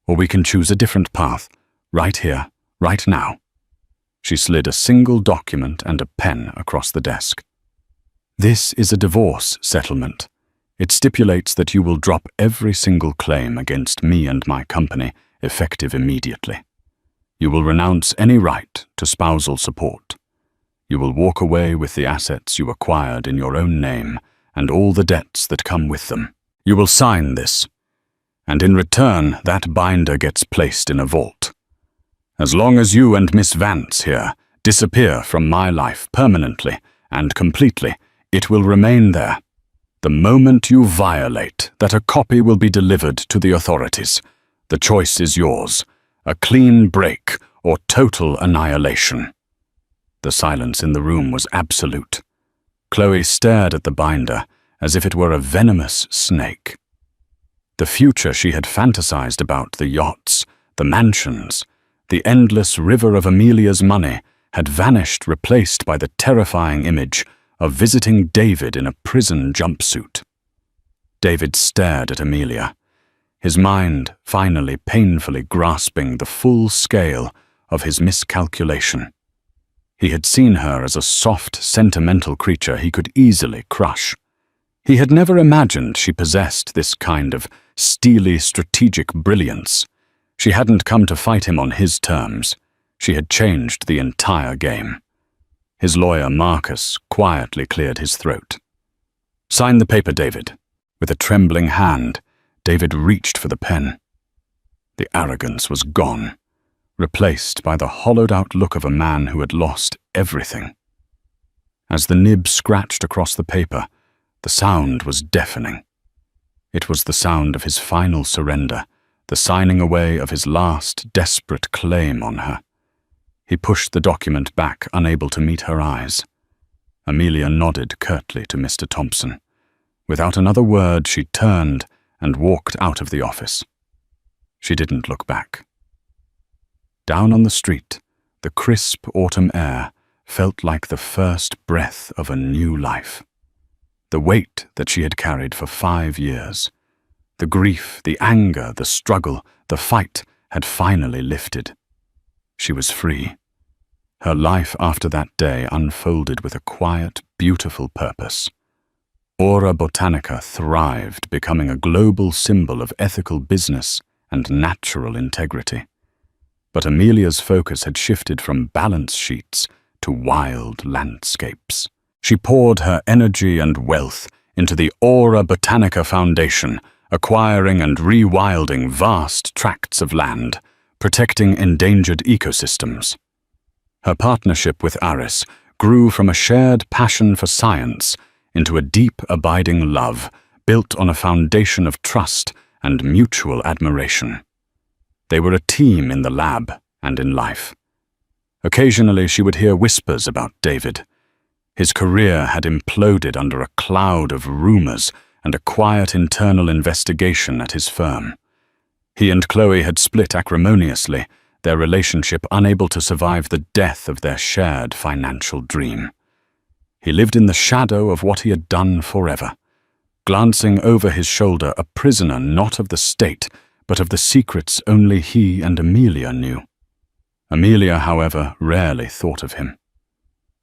"Or we can choose a different path, right here, right now." She slid a single document and a pen across the desk. "This is a divorce settlement. It stipulates that you will drop every single claim against me and my company, effective immediately. You will renounce any right to spousal support. You will walk away with the assets you acquired in your own name and all the debts that come with them. You will sign this, and in return that binder gets placed in a vault. As long as you and Miss Vance here disappear from my life permanently and completely, it will remain there. The moment you violate that, a copy will be delivered to the authorities. The choice is yours, a clean break or total annihilation." The silence in the room was absolute. Chloe stared at the binder as if it were a venomous snake. The future she had fantasized about, the yachts, the mansions, the endless river of Amelia's money, had vanished, replaced by the terrifying image of visiting David in a prison jumpsuit. David stared at Amelia, his mind finally painfully grasping the full scale of his miscalculation. He had seen her as a soft, sentimental creature he could easily crush. He had never imagined she possessed this kind of steely, strategic brilliance. She hadn't come to fight him on his terms. She had changed the entire game. His lawyer, Marcus, quietly cleared his throat. "Sign the paper, David." With a trembling hand, David reached for the pen. The arrogance was gone, replaced by the hollowed-out look of a man who had lost everything. As the nib scratched across the paper, the sound was deafening. It was the sound of his final surrender, the signing away of his last desperate claim on her. He pushed the document back, unable to meet her eyes. Amelia nodded curtly to Mr. Thompson. Without another word, she turned and walked out of the office. She didn't look back. Down on the street, the crisp autumn air felt like the first breath of a new life. The weight that she had carried for 5 years, the grief, the anger, the struggle, the fight had finally lifted. She was free. Her life after that day unfolded with a quiet, beautiful purpose. Aura Botanica thrived, becoming a global symbol of ethical business and natural integrity. But Amelia's focus had shifted from balance sheets to wild landscapes. She poured her energy and wealth into the Aura Botanica Foundation, acquiring and rewilding vast tracts of land, protecting endangered ecosystems. Her partnership with Aris grew from a shared passion for science into a deep, abiding love built on a foundation of trust and mutual admiration. They were a team in the lab and in life. Occasionally she would hear whispers about David. His career had imploded under a cloud of rumors and a quiet internal investigation at his firm. He and Chloe had split acrimoniously, their relationship unable to survive the death of their shared financial dream. He lived in the shadow of what he had done forever, glancing over his shoulder, a prisoner not of the state, but of the secrets only he and Amelia knew. Amelia, however, rarely thought of him.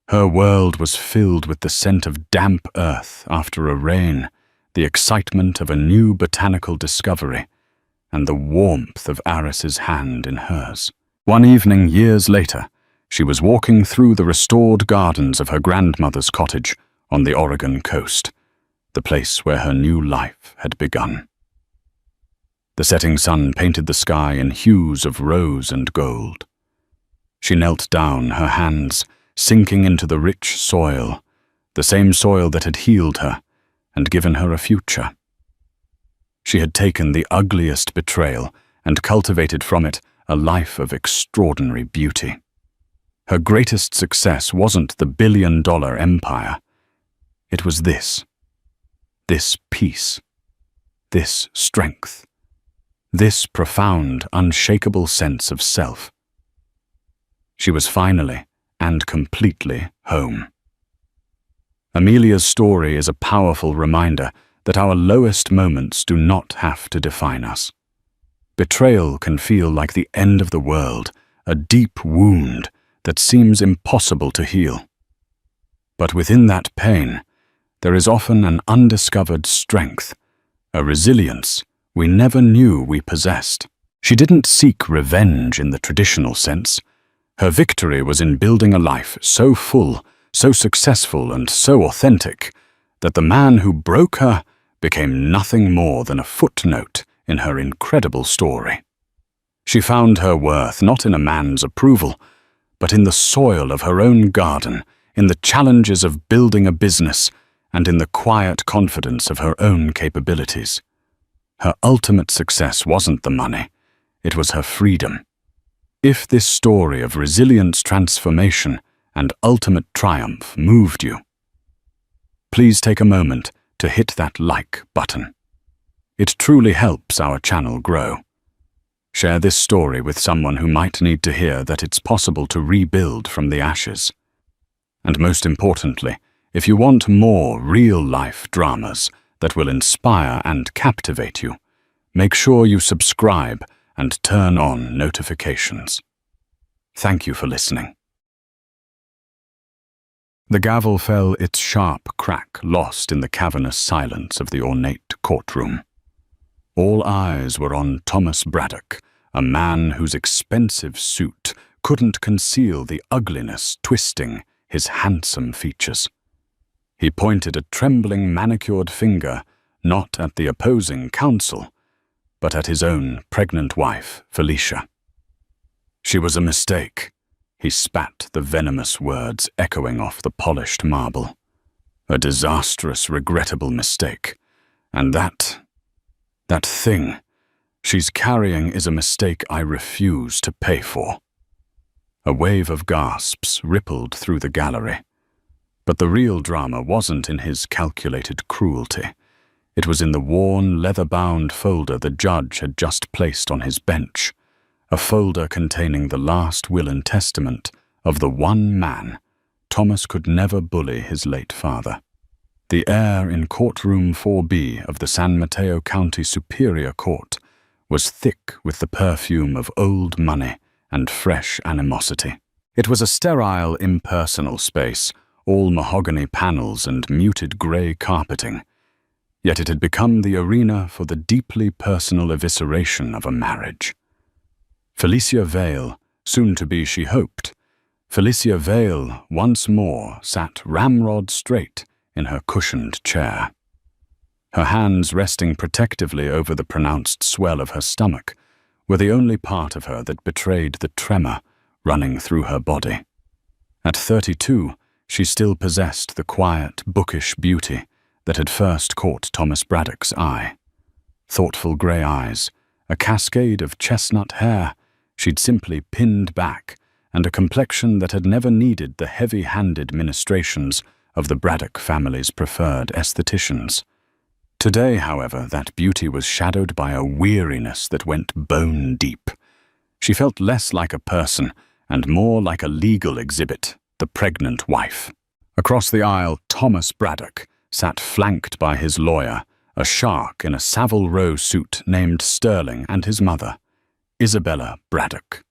Her world was filled with the scent of damp earth after a rain, the excitement of a new botanical discovery, and the warmth of Aris's hand in hers. One evening, years later, she was walking through the restored gardens of her grandmother's cottage on the Oregon coast, the place where her new life had begun. The setting sun painted the sky in hues of rose and gold. She knelt down, her hands sinking into the rich soil, the same soil that had healed her and given her a future. She had taken the ugliest betrayal and cultivated from it a life of extraordinary beauty. Her greatest success wasn't the billion-dollar empire. It was this peace, this strength, this profound, unshakable sense of self. She was finally and completely home. Amelia's story is a powerful reminder that our lowest moments do not have to define us. Betrayal can feel like the end of the world, a deep wound that seems impossible to heal. But within that pain, there is often an undiscovered strength, a resilience we never knew we possessed. She didn't seek revenge in the traditional sense. Her victory was in building a life so full, so successful, and so authentic that the man who broke her became nothing more than a footnote in her incredible story. She found her worth not in a man's approval, but in the soil of her own garden, in the challenges of building a business, and in the quiet confidence of her own capabilities. Her ultimate success wasn't the money, it was her freedom. If this story of resilience, transformation, and ultimate triumph moved you, please take a moment to hit that like button. It truly helps our channel grow. Share this story with someone who might need to hear that it's possible to rebuild from the ashes. And most importantly, if you want more real-life dramas that will inspire and captivate you, make sure you subscribe and turn on notifications. Thank you for listening. The gavel fell, its sharp crack lost in the cavernous silence of the ornate courtroom. All eyes were on Thomas Braddock, a man whose expensive suit couldn't conceal the ugliness twisting his handsome features. He pointed a trembling manicured finger not at the opposing counsel, but at his own pregnant wife, Felicia. She was a mistake. He spat the venomous words echoing off the polished marble. A disastrous, regrettable mistake. And that thing she's carrying is a mistake I refuse to pay for. A wave of gasps rippled through the gallery. But the real drama wasn't in his calculated cruelty. It was in the worn, leather-bound folder the judge had just placed on his bench, a folder containing the last will and testament of the one man Thomas could never bully his late father. The air in courtroom 4B of the San Mateo County Superior Court was thick with the perfume of old money and fresh animosity. It was a sterile, impersonal space, all mahogany panels and muted grey carpeting, yet it had become the arena for the deeply personal evisceration of a marriage. Felicia Vale, soon to be she hoped, Felicia Vale once more sat ramrod straight in her cushioned chair. Her hands resting protectively over the pronounced swell of her stomach were the only part of her that betrayed the tremor running through her body. At 32, she still possessed the quiet, bookish beauty that had first caught Thomas Braddock's eye. Thoughtful grey eyes, a cascade of chestnut hair she'd simply pinned back, and a complexion that had never needed the heavy-handed ministrations of the Braddock family's preferred estheticians. Today, however, that beauty was shadowed by a weariness that went bone deep. She felt less like a person and more like a legal exhibit, the pregnant wife. Across the aisle, Thomas Braddock, sat flanked by his lawyer, a shark in a Savile Row suit named Sterling, and his mother, Isabella Braddock.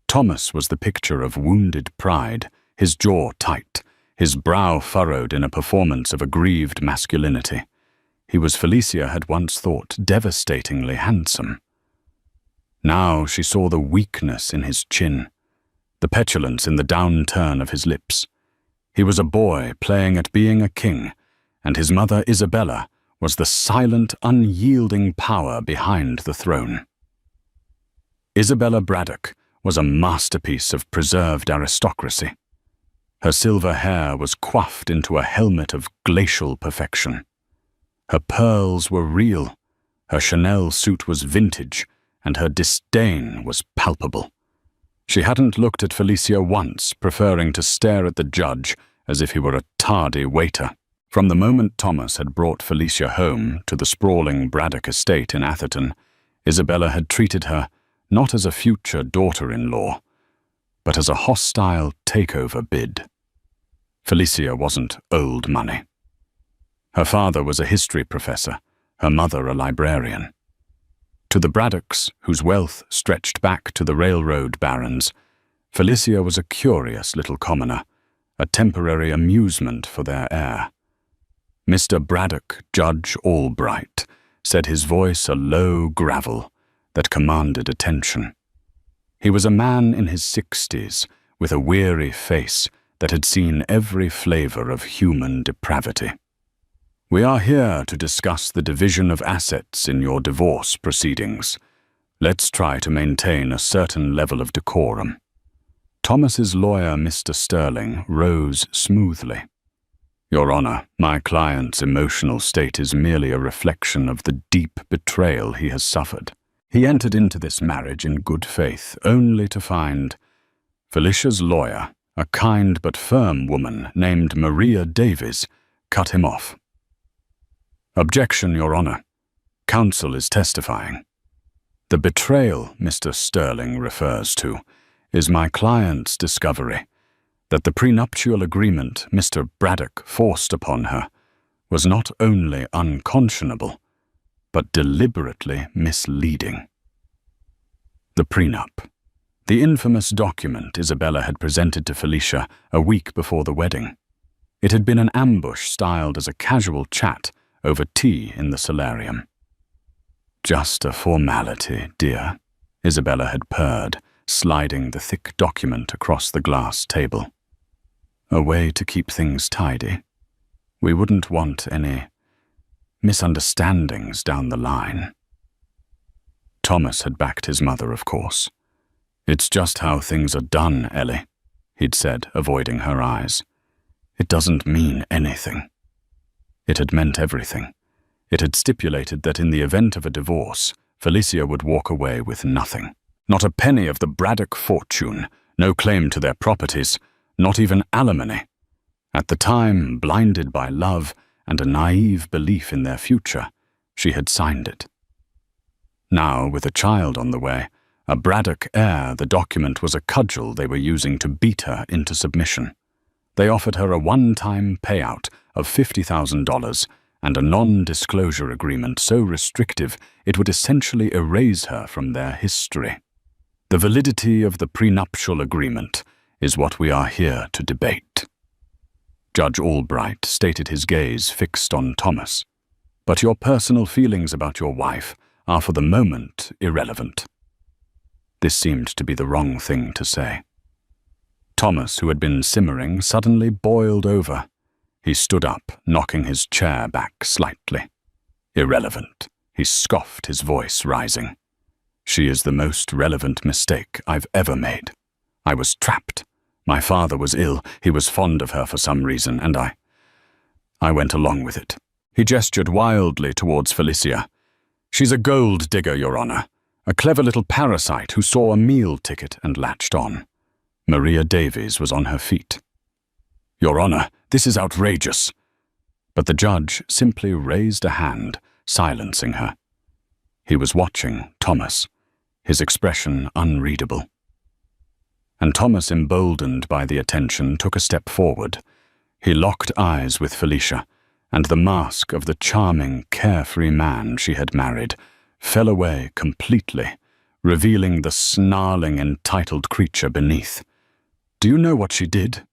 Thomas was the picture of wounded pride, his jaw tight, his brow furrowed in a performance of aggrieved masculinity. He was, Felicia had once thought, devastatingly handsome. Now she saw the weakness in his chin, the petulance in the downturn of his lips. He was a boy playing at being a king, and his mother Isabella was the silent, unyielding power behind the throne. Isabella Braddock was a masterpiece of preserved aristocracy. Her silver hair was coiffed into a helmet of glacial perfection. Her pearls were real, her Chanel suit was vintage, and her disdain was palpable. She hadn't looked at Felicia once, preferring to stare at the judge as if he were a tardy waiter. From the moment Thomas had brought Felicia home to the sprawling Braddock estate in Atherton, Isabella had treated her not as a future daughter-in-law, but as a hostile takeover bid. Felicia wasn't old money. Her father was a history professor, her mother a librarian. To the Braddocks, whose wealth stretched back to the railroad barons, Felicia was a curious little commoner, a temporary amusement for their heir. Mr. Braddock, Judge Albright, said, his voice a low gravel that commanded attention. He was a man in his 60s, with a weary face that had seen every flavor of human depravity. "We are here to discuss the division of assets in your divorce proceedings. Let's try to maintain a certain level of decorum." Thomas's lawyer, Mr. Sterling, rose smoothly. "Your Honor, my client's emotional state is merely a reflection of the deep betrayal he has suffered. He entered into this marriage in good faith, only to find—" Felicia's lawyer, a kind but firm woman named Maria Davies, cut him off. "Objection, Your Honor. Counsel is testifying. The betrayal Mr. Sterling refers to is my client's discovery that the prenuptial agreement Mr. Braddock forced upon her was not only unconscionable, but deliberately misleading. The prenup, the infamous document Isabella had presented to Felicia a week before the wedding. It had been an ambush styled as a casual chat over tea in the solarium. "Just a formality, dear," Isabella had purred, sliding the thick document across the glass table. "A way to keep things tidy. We wouldn't want any misunderstandings down the line." Thomas had backed his mother, of course. "It's just how things are done, Ellie," he'd said, avoiding her eyes. "It doesn't mean anything." It had meant everything. It had stipulated that in the event of a divorce, Felicia would walk away with nothing. Not a penny of the Braddock fortune, no claim to their properties, not even alimony. At the time, blinded by love and a naive belief in their future, she had signed it. Now, with a child on the way, a Braddock heir, the document was a cudgel they were using to beat her into submission. They offered her a one-time payout of $50,000 and a non-disclosure agreement so restrictive it would essentially erase her from their history. The validity of the prenuptial agreement is what we are here to debate. Judge Albright stated, his gaze fixed on Thomas. "But your personal feelings about your wife are for the moment irrelevant." This seemed to be the wrong thing to say. Thomas, who had been simmering, suddenly boiled over. He stood up, knocking his chair back slightly. "Irrelevant," he scoffed, his voice rising. "She is the most relevant mistake I've ever made. I was trapped. My father was ill, he was fond of her for some reason, and I went along with it." He gestured wildly towards Felicia. "She's a gold digger, Your Honor. A clever little parasite who saw a meal ticket and latched on." Maria Davies was on her feet. "Your Honor, this is outrageous." But the judge simply raised a hand, silencing her. He was watching Thomas, his expression unreadable. And Thomas, emboldened by the attention, took a step forward. He locked eyes with Felicia, and the mask of the charming, carefree man she had married fell away completely, revealing the snarling, entitled creature beneath. "Do you know what she did?"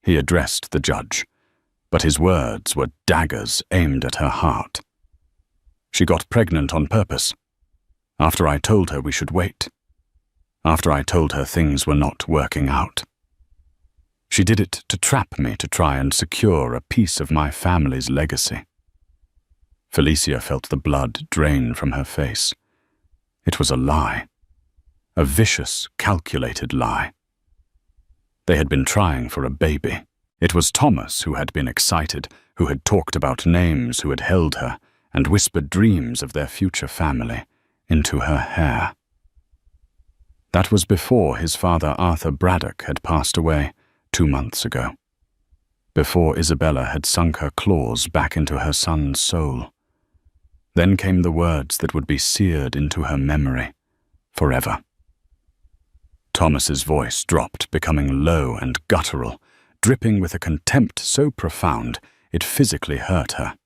He addressed the judge, but his words were daggers aimed at her heart. "She got pregnant on purpose. After I told her we should wait. After I told her things were not working out. She did it to trap me to try and secure a piece of my family's legacy." Felicia felt the blood drain from her face. It was a lie. A vicious, calculated lie. They had been trying for a baby. It was Thomas who had been excited, who had talked about names, who had held her, and whispered dreams of their future family into her hair. That was before his father Arthur Braddock had passed away 2 months ago. Before Isabella had sunk her claws back into her son's soul. Then came the words that would be seared into her memory forever. Thomas's voice dropped, becoming low and guttural, dripping with a contempt so profound it physically hurt her.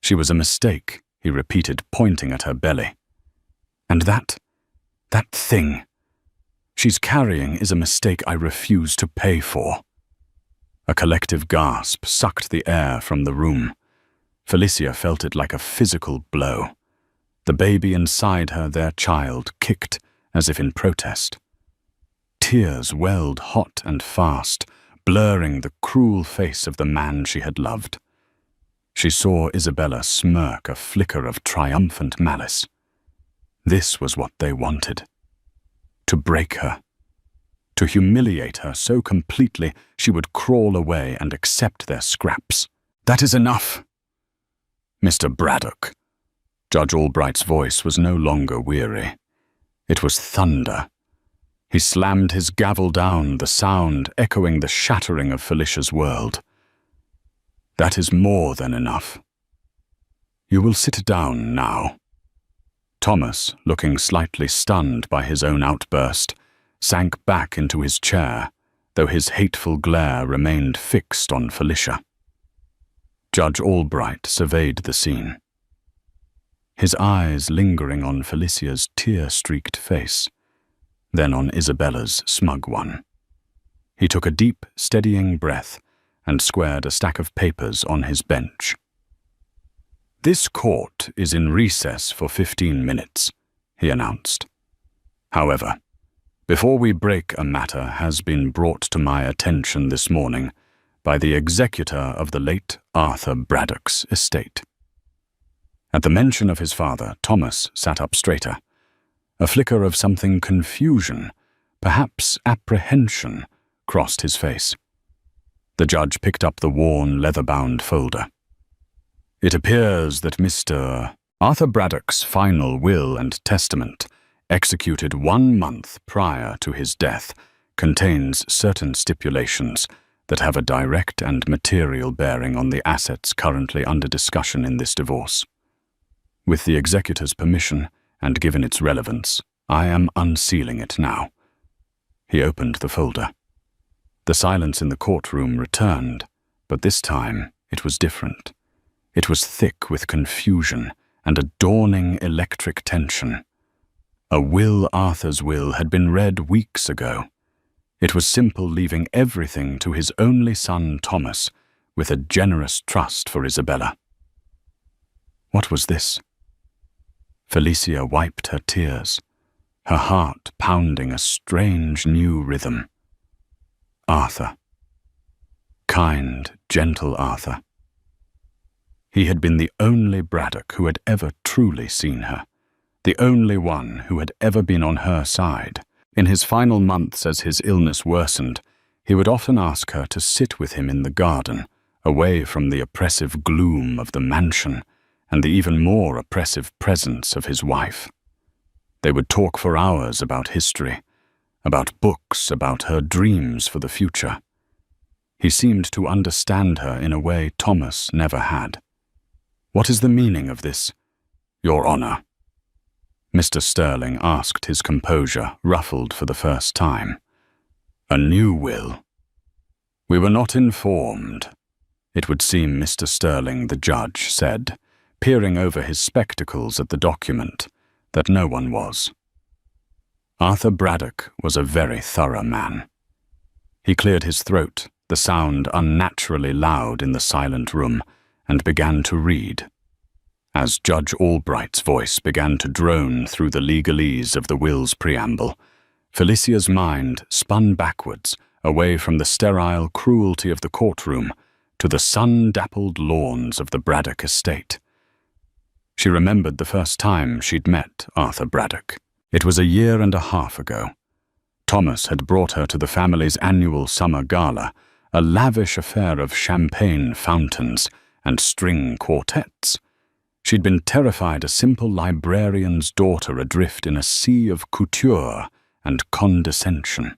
"She was a mistake," he repeated, pointing at her belly. "And that thing she's carrying is a mistake I refuse to pay for." A collective gasp sucked the air from the room. Felicia felt it like a physical blow. The baby inside her, their child, kicked as if in protest. Tears welled hot and fast, blurring the cruel face of the man she had loved. She saw Isabella smirk a flicker of triumphant malice. This was what they wanted. To break her. To humiliate her so completely she would crawl away and accept their scraps. "That is enough." "Mr. Braddock." Judge Albright's voice was no longer weary. It was thunder. He slammed his gavel down, the sound echoing the shattering of Felicia's world. "That is more than enough. You will sit down now." Thomas, looking slightly stunned by his own outburst, sank back into his chair, though his hateful glare remained fixed on Felicia. Judge Albright surveyed the scene, his eyes lingering on Felicia's tear-streaked face, then on Isabella's smug one. He took a deep, steadying breath and squared a stack of papers on his bench. "This court is in recess for 15 minutes, he announced. "However, before we break, a matter has been brought to my attention this morning by the executor of the late Arthur Braddock's estate." At the mention of his father, Thomas sat up straighter. A flicker of something confusion, perhaps apprehension, crossed his face. The judge picked up the worn, leather-bound folder. "It appears that Mr. Arthur Braddock's final will and testament, executed 1 month prior to his death, contains certain stipulations that have a direct and material bearing on the assets currently under discussion in this divorce. With the executor's permission, and given its relevance, I am unsealing it now." He opened the folder. The silence in the courtroom returned, but this time it was different. It was thick with confusion and a dawning electric tension. A will Arthur's will had been read weeks ago. It was simple, leaving everything to his only son Thomas, with a generous trust for Isabella. What was this? Felicia wiped her tears, her heart pounding a strange new rhythm. Arthur. Kind, gentle Arthur. He had been the only Braddock who had ever truly seen her, the only one who had ever been on her side. In his final months, as his illness worsened, he would often ask her to sit with him in the garden, away from the oppressive gloom of the mansion and the even more oppressive presence of his wife. They would talk for hours about history, about books, about her dreams for the future. He seemed to understand her in a way Thomas never had. "What is the meaning of this, Your Honor?" Mr. Sterling asked, his composure ruffled for the first time. "A new will. We were not informed. It would seem Mr. Sterling, the judge, said, peering over his spectacles at the document, that no one was. Arthur Braddock was a very thorough man. He cleared his throat, the sound unnaturally loud in the silent room, and began to read. As Judge Albright's voice began to drone through the legalese of the will's preamble, Felicia's mind spun backwards, away from the sterile cruelty of the courtroom to the sun-dappled lawns of the Braddock estate. She remembered the first time she'd met Arthur Braddock. It was 1.5 years ago. Thomas had brought her to the family's annual summer gala, a lavish affair of champagne fountains and string quartets. She'd been terrified a simple librarian's daughter adrift in a sea of couture and condescension.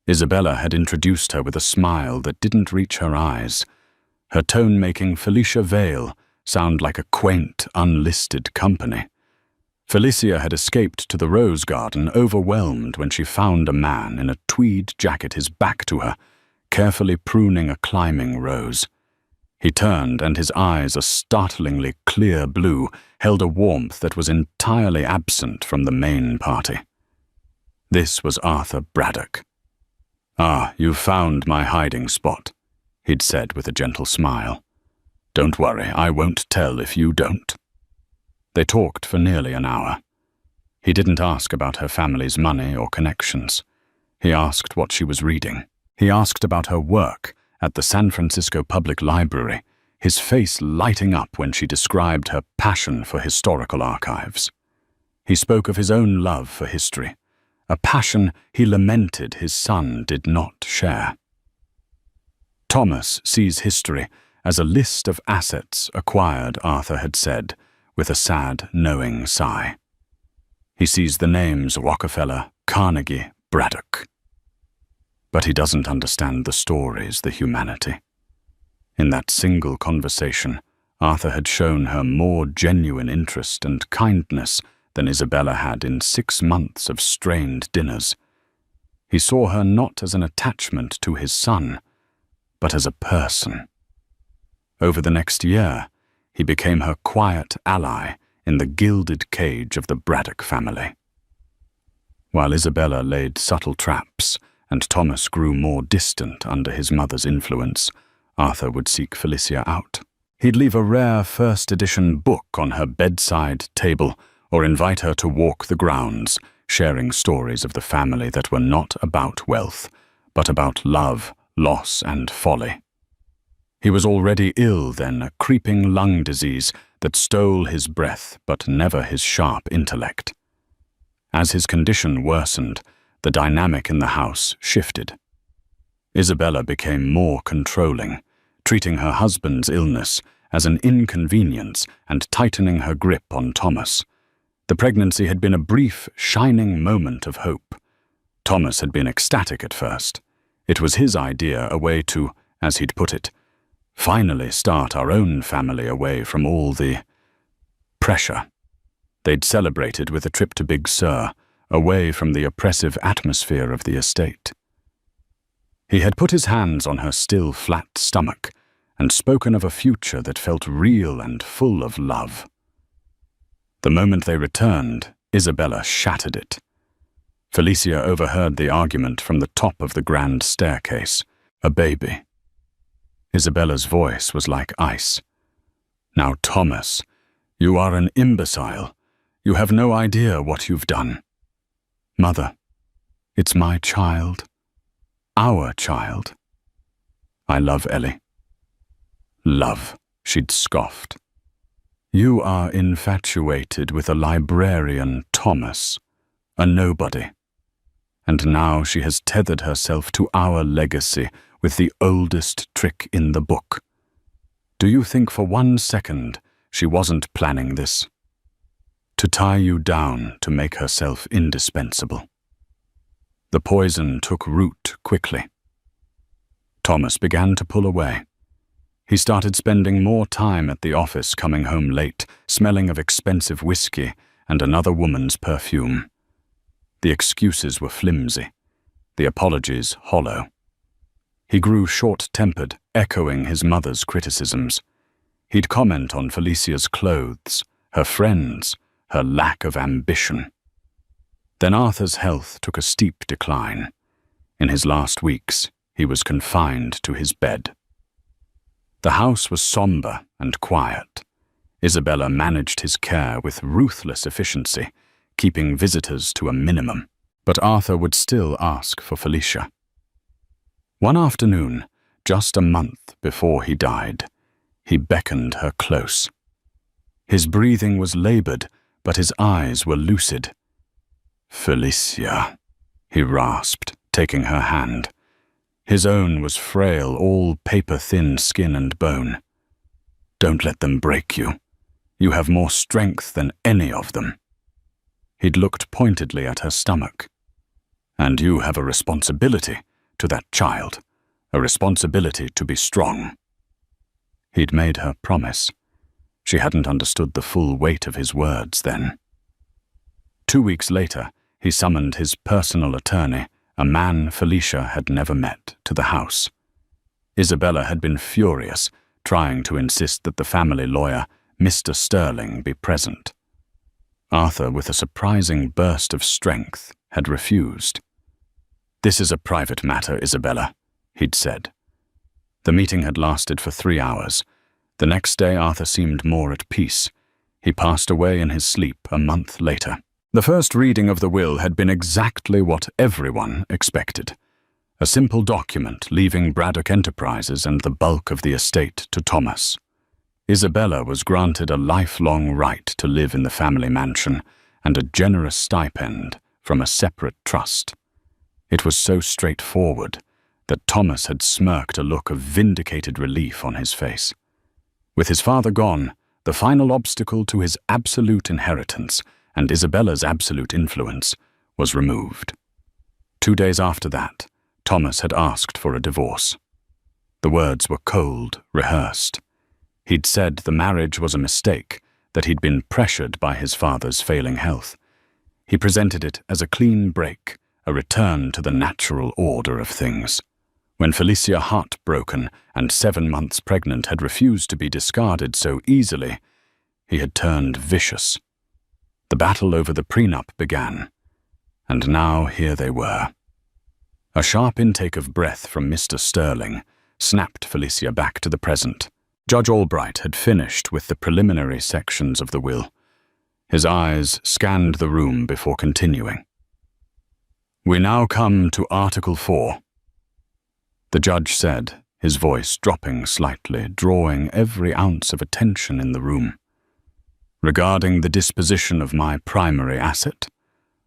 Isabella had introduced her with a smile that didn't reach her eyes, her tone making Felicia Vale sound like a quaint, unlisted company. Felicia had escaped to the rose garden, overwhelmed when she found a man in a tweed jacket, his back to her, carefully pruning a climbing rose. He turned, and his eyes, a startlingly clear blue, held a warmth that was entirely absent from the main party. This was Arthur Braddock. "Ah, you've found my hiding spot," he'd said with a gentle smile. "Don't worry, I won't tell if you don't." They talked for nearly an hour. He didn't ask about her family's money or connections. He asked what she was reading. He asked about her work at the San Francisco Public Library, his face lighting up when she described her passion for historical archives. He spoke of his own love for history, a passion he lamented his son did not share. Thomas sees history as a list of assets acquired, Arthur had said, with a sad, knowing sigh. He sees the names Rockefeller, Carnegie, Braddock. But he doesn't understand the stories, the humanity. In that single conversation, Arthur had shown her more genuine interest and kindness than Isabella had in 6 months of strained dinners. He saw her not as an attachment to his son, but as a person. Over the next year, he became her quiet ally in the gilded cage of the Braddock family. While Isabella laid subtle traps and Thomas grew more distant under his mother's influence, Arthur would seek Felicia out. He'd leave a rare first-edition book on her bedside table or invite her to walk the grounds, sharing stories of the family that were not about wealth, but about love, loss, and folly. He was already ill then, a creeping lung disease that stole his breath but never his sharp intellect. As his condition worsened, the dynamic in the house shifted. Isabella became more controlling, treating her husband's illness as an inconvenience and tightening her grip on Thomas. The pregnancy had been a brief, shining moment of hope. Thomas had been ecstatic at first. It was his idea, a way to, as he'd put it, finally start our own family away from all the pressure. They'd celebrated with a trip to Big Sur, away from the oppressive atmosphere of the estate. He had put his hands on her still flat stomach and spoken of a future that felt real and full of love. The moment they returned, Isabella shattered it. Felicia overheard the argument from the top of the grand staircase. A baby. Isabella's voice was like ice. "Now, Thomas, you are an imbecile. You have no idea what you've done." "Mother, it's my child. Our child. I love Ellie." "Love," she'd scoffed. "You are infatuated with a librarian, Thomas, a nobody. And now she has tethered herself to our legacy with the oldest trick in the book. Do you think for 1 second she wasn't planning this? To tie you down, to make herself indispensable." The poison took root quickly. Thomas began to pull away. He started spending more time at the office, coming home late, smelling of expensive whiskey and another woman's perfume. The excuses were flimsy, the apologies hollow. He grew short-tempered, echoing his mother's criticisms. He'd comment on Felicia's clothes, her friends, her lack of ambition. Then Arthur's health took a steep decline. In his last weeks, he was confined to his bed. The house was somber and quiet. Isabella managed his care with ruthless efficiency, keeping visitors to a minimum. But Arthur would still ask for Felicia. One afternoon, just a month before he died, he beckoned her close. His breathing was labored, but his eyes were lucid. "Felicia," he rasped, taking her hand. His own was frail, all paper-thin skin and bone. "Don't let them break you. You have more strength than any of them." He'd looked pointedly at her stomach. "And you have a responsibility to that child, a responsibility to be strong." He'd made her promise. She hadn't understood the full weight of his words then. 2 weeks later, he summoned his personal attorney, a man Felicia had never met, to the house. Isabella had been furious, trying to insist that the family lawyer, Mr. Sterling, be present. Arthur, with a surprising burst of strength, had refused. "This is a private matter, Isabella," he'd said. The meeting had lasted for 3 hours. The next day, Arthur seemed more at peace. He passed away in his sleep a month later. The first reading of the will had been exactly what everyone expected. A simple document leaving Braddock Enterprises and the bulk of the estate to Thomas. Isabella was granted a lifelong right to live in the family mansion and a generous stipend from a separate trust. It was so straightforward that Thomas had smirked a look of vindicated relief on his face. With his father gone, the final obstacle to his absolute inheritance and Isabella's absolute influence was removed. 2 days after that, Thomas had asked for a divorce. The words were cold, rehearsed. He'd said the marriage was a mistake, that he'd been pressured by his father's failing health. He presented it as a clean break, a return to the natural order of things. When Felicia, heartbroken and 7 months pregnant, had refused to be discarded so easily, he had turned vicious. The battle over the prenup began, and now here they were. A sharp intake of breath from Mr. Sterling snapped Felicia back to the present. Judge Albright had finished with the preliminary sections of the will. His eyes scanned the room before continuing. "We now come to Article 4. The judge said, his voice dropping slightly, drawing every ounce of attention in the room. "Regarding the disposition of my primary asset,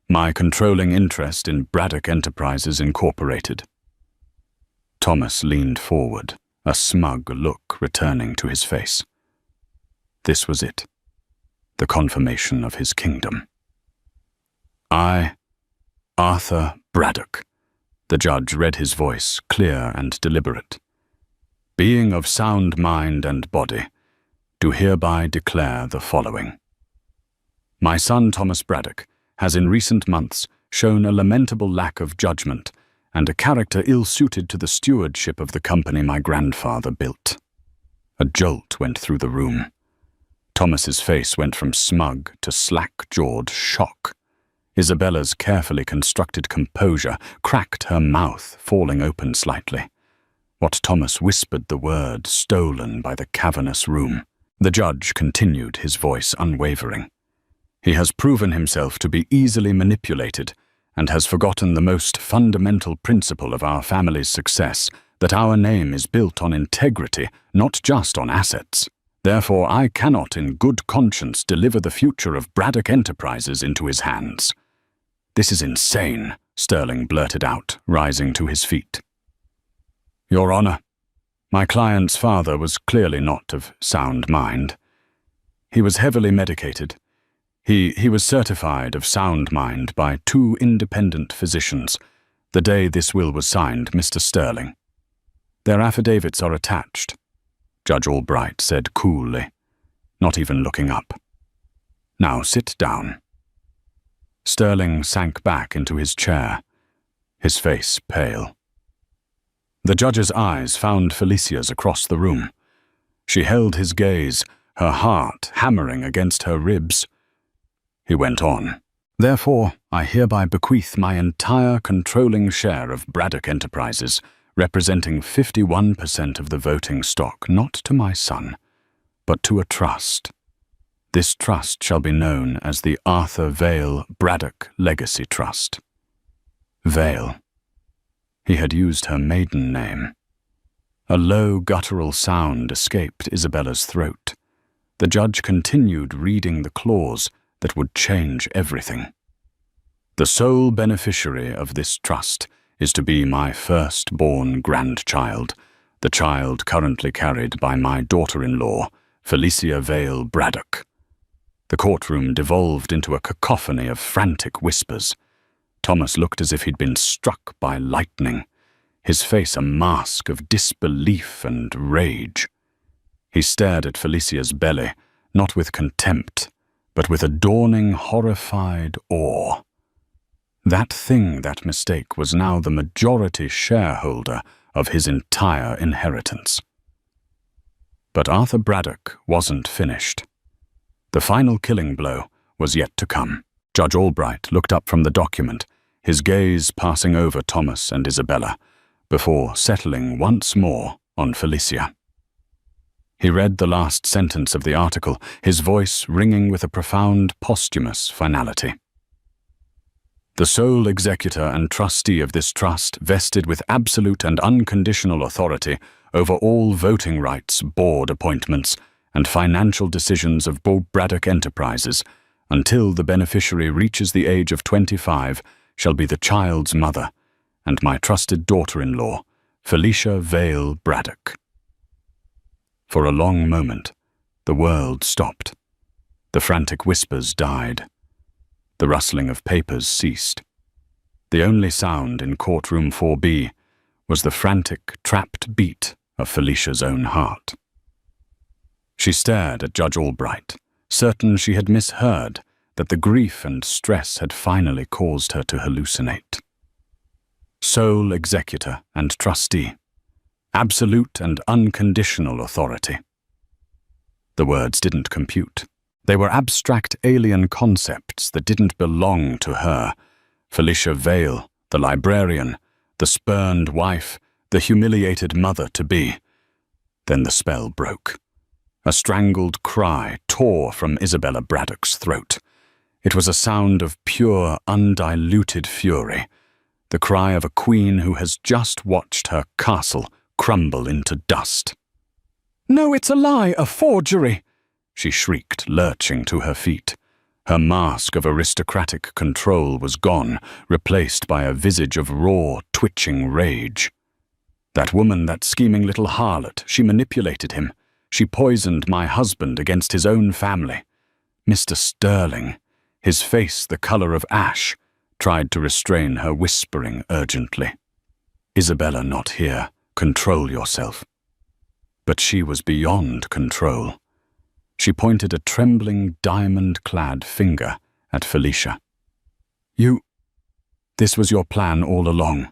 my controlling interest in Braddock Enterprises Incorporated." Thomas leaned forward, a smug look returning to his face. This was it, the confirmation of his kingdom. "I, Arthur Braddock," the judge read his voice, clear and deliberate, "being of sound mind and body, do hereby declare the following. My son Thomas Braddock has in recent months shown a lamentable lack of judgment and a character ill-suited to the stewardship of the company my grandfather built." A jolt went through the room. Thomas's face went from smug to slack-jawed shock. Isabella's carefully constructed composure cracked her mouth, falling open slightly. What Thomas whispered the word stolen by the cavernous room. The judge continued, his voice unwavering. "He has proven himself to be easily manipulated and has forgotten the most fundamental principle of our family's success, that our name is built on integrity, not just on assets. Therefore, I cannot in good conscience deliver the future of Braddock Enterprises into his hands." "This is insane," Sterling blurted out, rising to his feet. "Your Honor, my client's father was clearly not of sound mind. He was heavily medicated. He was certified of sound mind by 2 independent physicians the day this will was signed, Mr. Sterling. Their affidavits are attached," Judge Albright said coolly, not even looking up. "Now sit down." Sterling sank back into his chair, his face pale. The judge's eyes found Felicia's across the room. She held his gaze, her heart hammering against her ribs. He went on. Therefore, I hereby bequeath my entire controlling share of Braddock Enterprises, representing 51% of the voting stock, not to my son, but to a trust. This trust shall be known as the Arthur Vale Braddock Legacy Trust. Vale. He had used her maiden name. A low guttural sound escaped Isabella's throat. The judge continued reading the clause that would change everything. The sole beneficiary of this trust is to be my first-born grandchild, the child currently carried by my daughter-in-law, Felicia Vale Braddock. The courtroom devolved into a cacophony of frantic whispers. Thomas looked as if he'd been struck by lightning, his face a mask of disbelief and rage. He stared at Felicia's belly, not with contempt, but with a dawning, horrified awe. That mistake was now the majority shareholder of his entire inheritance. But Arthur Braddock wasn't finished. The final killing blow was yet to come. Judge Albright looked up from the document, his gaze passing over Thomas and Isabella, before settling once more on Felicia. He read the last sentence of the article, his voice ringing with a profound posthumous finality. The sole executor and trustee of this trust, vested with absolute and unconditional authority over all voting rights, board appointments, and financial decisions of Braddock Enterprises, until the beneficiary reaches the age of 25, shall be the child's mother, and my trusted daughter-in-law, Felicia Vale Braddock. For a long moment, the world stopped. The frantic whispers died. The rustling of papers ceased. The only sound in courtroom 4B was the frantic, trapped beat of Felicia's own heart. She stared at Judge Albright, certain she had misheard, that the grief and stress had finally caused her to hallucinate. Sole executor and trustee. Absolute and unconditional authority. The words didn't compute. They were abstract alien concepts that didn't belong to her. Felicia Vale, the librarian, the spurned wife, the humiliated mother-to-be. Then the spell broke. A strangled cry tore from Isabella Braddock's throat. It was a sound of pure, undiluted fury, the cry of a queen who has just watched her castle crumble into dust. "No, it's a lie, a forgery!" she shrieked, lurching to her feet. Her mask of aristocratic control was gone, replaced by a visage of raw, twitching rage. That woman, that scheming little harlot, she manipulated him. She poisoned my husband against his own family. Mr. Sterling, his face the color of ash, tried to restrain her whispering urgently. "Isabella not here. Control yourself." But she was beyond control. She pointed a trembling, diamond-clad finger at Felicia. This was your plan all along.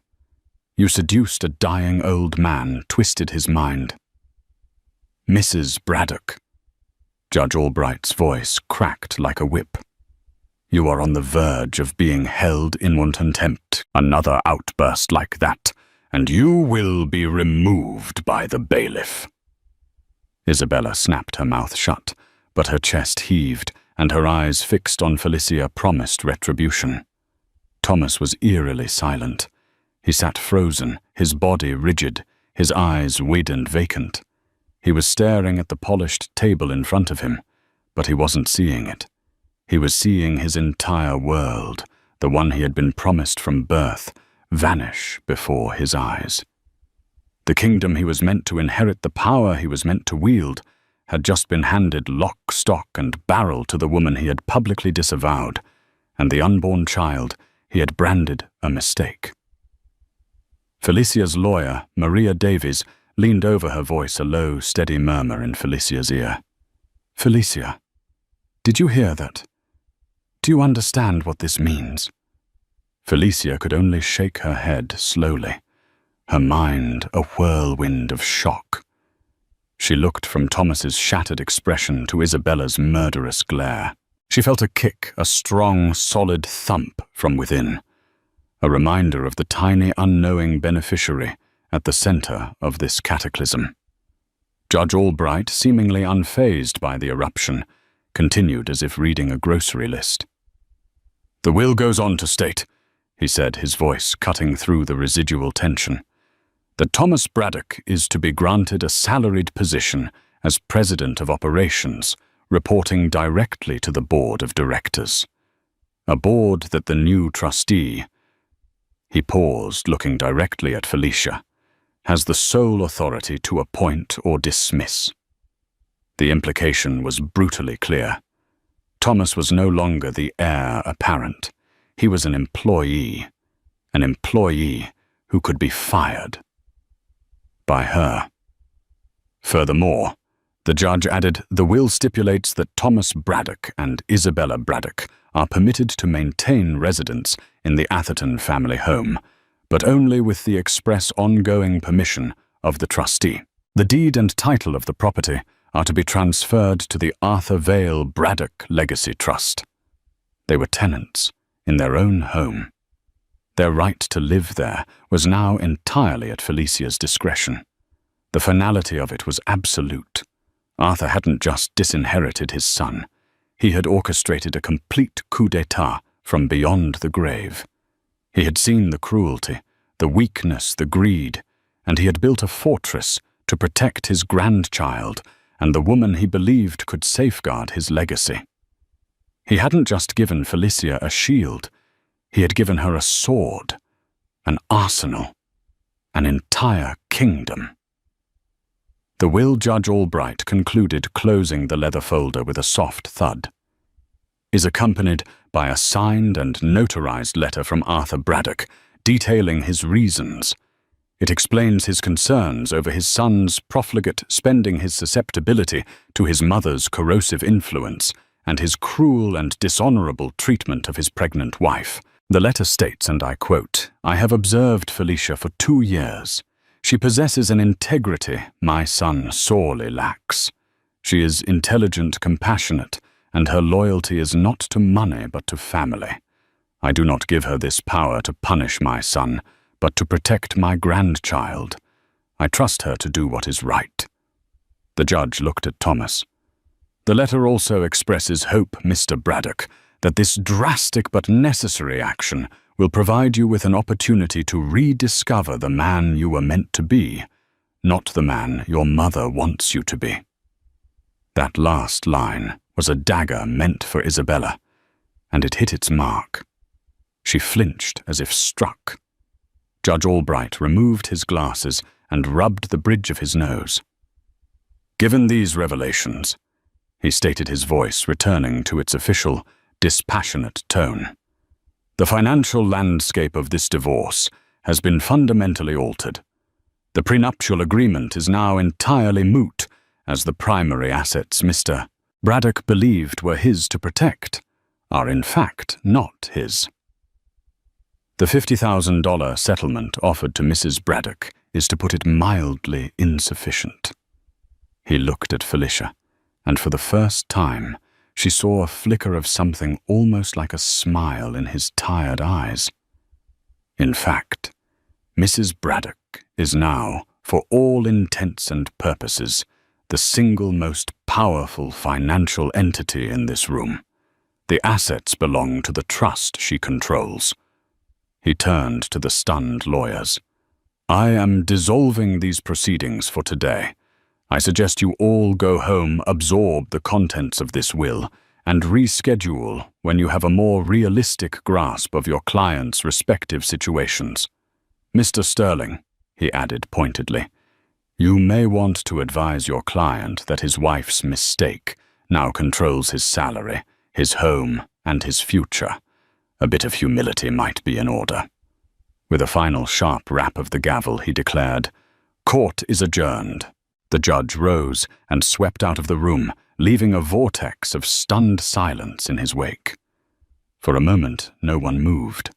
You seduced a dying old man, twisted his mind." "Mrs. Braddock." Judge Albright's voice cracked like a whip. "You are on the verge of being held in contempt. Another outburst like that, and you will be removed by the bailiff." Isabella snapped her mouth shut, but her chest heaved, and her eyes fixed on Felicia promised retribution. Thomas was eerily silent. He sat frozen, his body rigid, his eyes wide and vacant. He was staring at the polished table in front of him, but he wasn't seeing it. He was seeing his entire world, the one he had been promised from birth, vanish before his eyes. The kingdom he was meant to inherit, the power he was meant to wield, had just been handed lock, stock, and barrel to the woman he had publicly disavowed, and the unborn child he had branded a mistake. Felicia's lawyer, Maria Davies, leaned over her, voice a low, steady murmur in Felicia's ear. "Felicia, did you hear that? Do you understand what this means?" Felicia could only shake her head slowly. her mind a whirlwind of shock. She looked from Thomas's shattered expression to Isabella's murderous glare. She felt a kick, a strong, solid thump from within, a reminder of the tiny, unknowing beneficiary at the center of this cataclysm. Judge Albright, seemingly unfazed by the eruption, continued as if reading a grocery list. "The will goes on to state," he said, his voice cutting through the residual tension, "that Thomas Braddock is to be granted a salaried position as President of Operations, reporting directly to the Board of Directors. A board that the new trustee," he paused, looking directly at Felicia, "has the sole authority to appoint or dismiss." The implication was brutally clear. Thomas was no longer the heir apparent. He was an employee who could be fired. By her. Furthermore, the judge added, "The will stipulates that Thomas Braddock and Isabella Braddock are permitted to maintain residence in the Atherton family home, but only with the express ongoing permission of the trustee. The deed and title of the property are to be transferred to the Arthur Vale Braddock Legacy Trust." They were tenants in their own home. Their right to live there was now entirely at Felicia's discretion. The finality of it was absolute. Arthur hadn't just disinherited his son. He had orchestrated a complete coup d'etat from beyond the grave. He had seen the cruelty, the weakness, the greed, and he had built a fortress to protect his grandchild and the woman he believed could safeguard his legacy. He hadn't just given Felicia a shield, he had given her a sword, an arsenal, an entire kingdom. The will Judge Albright concluded, closing the leather folder with a soft thud, "is accompanied by a signed and notarized letter from Arthur Braddock detailing his reasons. It explains his concerns over his son's profligate spending, his susceptibility to his mother's corrosive influence, and his cruel and dishonorable treatment of his pregnant wife. The letter states, and I quote, 'I have observed Felicia for 2 years. She possesses an integrity my son sorely lacks. She is intelligent, compassionate, and her loyalty is not to money but to family. I do not give her this power to punish my son, but to protect my grandchild. I trust her to do what is right.'" The judge looked at Thomas. "The letter also expresses hope, Mr. Braddock, that this drastic but necessary action will provide you with an opportunity to rediscover the man you were meant to be, not the man your mother wants you to be." That last line was a dagger meant for Isabella, and it hit its mark. She flinched as if struck. Judge Albright removed his glasses and rubbed the bridge of his nose. "Given these revelations," he stated, his voice returning to its official, dispassionate tone, "the financial landscape of this divorce has been fundamentally altered. The prenuptial agreement is now entirely moot, as the primary assets Mr. Braddock believed were his to protect are in fact not his. The $50,000 settlement offered to Mrs. Braddock is, to put it mildly, insufficient." He looked at Felicia, and for the first time she saw a flicker of something almost like a smile in his tired eyes. "In fact, Mrs. Braddock is now, for all intents and purposes, the single most powerful financial entity in this room. The assets belong to the trust she controls." He turned to the stunned lawyers. "I am dissolving these proceedings for today. I suggest you all go home, absorb the contents of this will, and reschedule when you have a more realistic grasp of your clients' respective situations. Mr. Sterling," he added pointedly, "you may want to advise your client that his wife's mistake now controls his salary, his home, and his future. A bit of humility might be in order." With a final sharp rap of the gavel, he declared, "Court is adjourned." The judge rose and swept out of the room, leaving a vortex of stunned silence in his wake. For a moment, no one moved.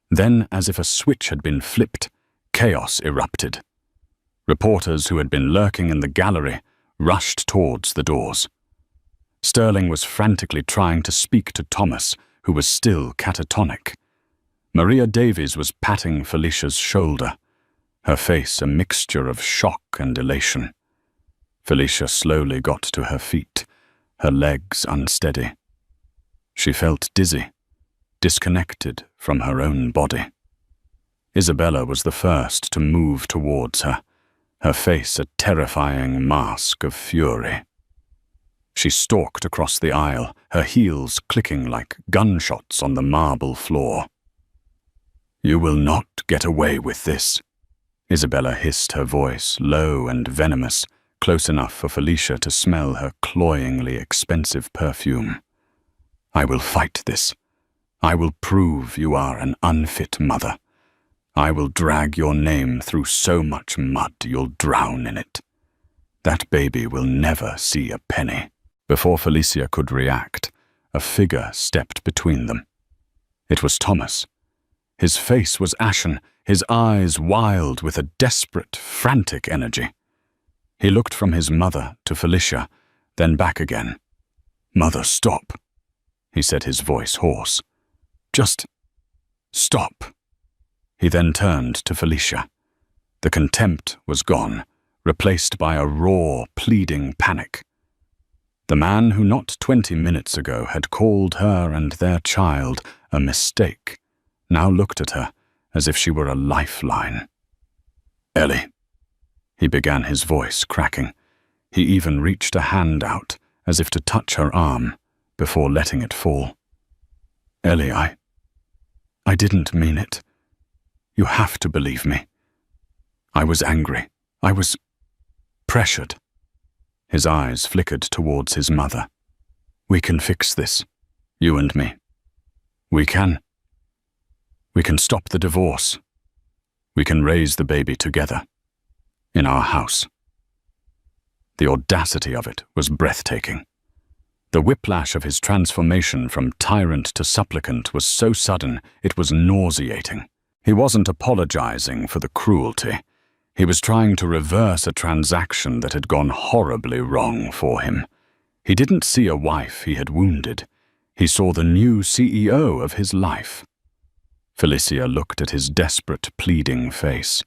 Then, as if a switch had been flipped, Chaos erupted. Reporters who had been lurking in the gallery rushed towards the doors. Sterling was frantically trying to speak to Thomas, who was still catatonic. Maria Davies was patting Felicia's shoulder, her face a mixture of shock and elation. Felicia slowly got to her feet, her legs unsteady. She felt dizzy, disconnected from her own body. Isabella was the first to move towards her, her face a terrifying mask of fury. She stalked across the aisle, her heels clicking like gunshots on the marble floor. "You will not get away with this," Isabella hissed, her voice low and venomous, close enough for Felicia to smell her cloyingly expensive perfume. "I will fight this. I will prove you are an unfit mother. I will drag your name through so much mud you'll drown in it. That baby will never see a penny." Before Felicia could react, a figure stepped between them. It was Thomas. His face was ashen, his eyes wild with a desperate, frantic energy. He looked from his mother to Felicia, then back again. "Mother, stop," he said, his voice hoarse. "Just stop." He then turned to Felicia. The contempt was gone, replaced by a raw, pleading panic. The man who not 20 minutes ago had called her and their child a mistake now looked at her as if she were a lifeline. "Ellie," he began, his voice cracking. He even reached a hand out as if to touch her arm before letting it fall. "Ellie, I didn't mean it. You have to believe me. I was angry. I was pressured." His eyes flickered towards his mother. "We can fix this, you and me. We can stop the divorce. We can raise the baby together, in our house." The audacity of it was breathtaking. The whiplash of his transformation from tyrant to supplicant was so sudden it was nauseating. He wasn't apologizing for the cruelty. He was trying to reverse a transaction that had gone horribly wrong for him. He didn't see a wife he had wounded. He saw the new CEO of his life. Felicia looked at his desperate, pleading face.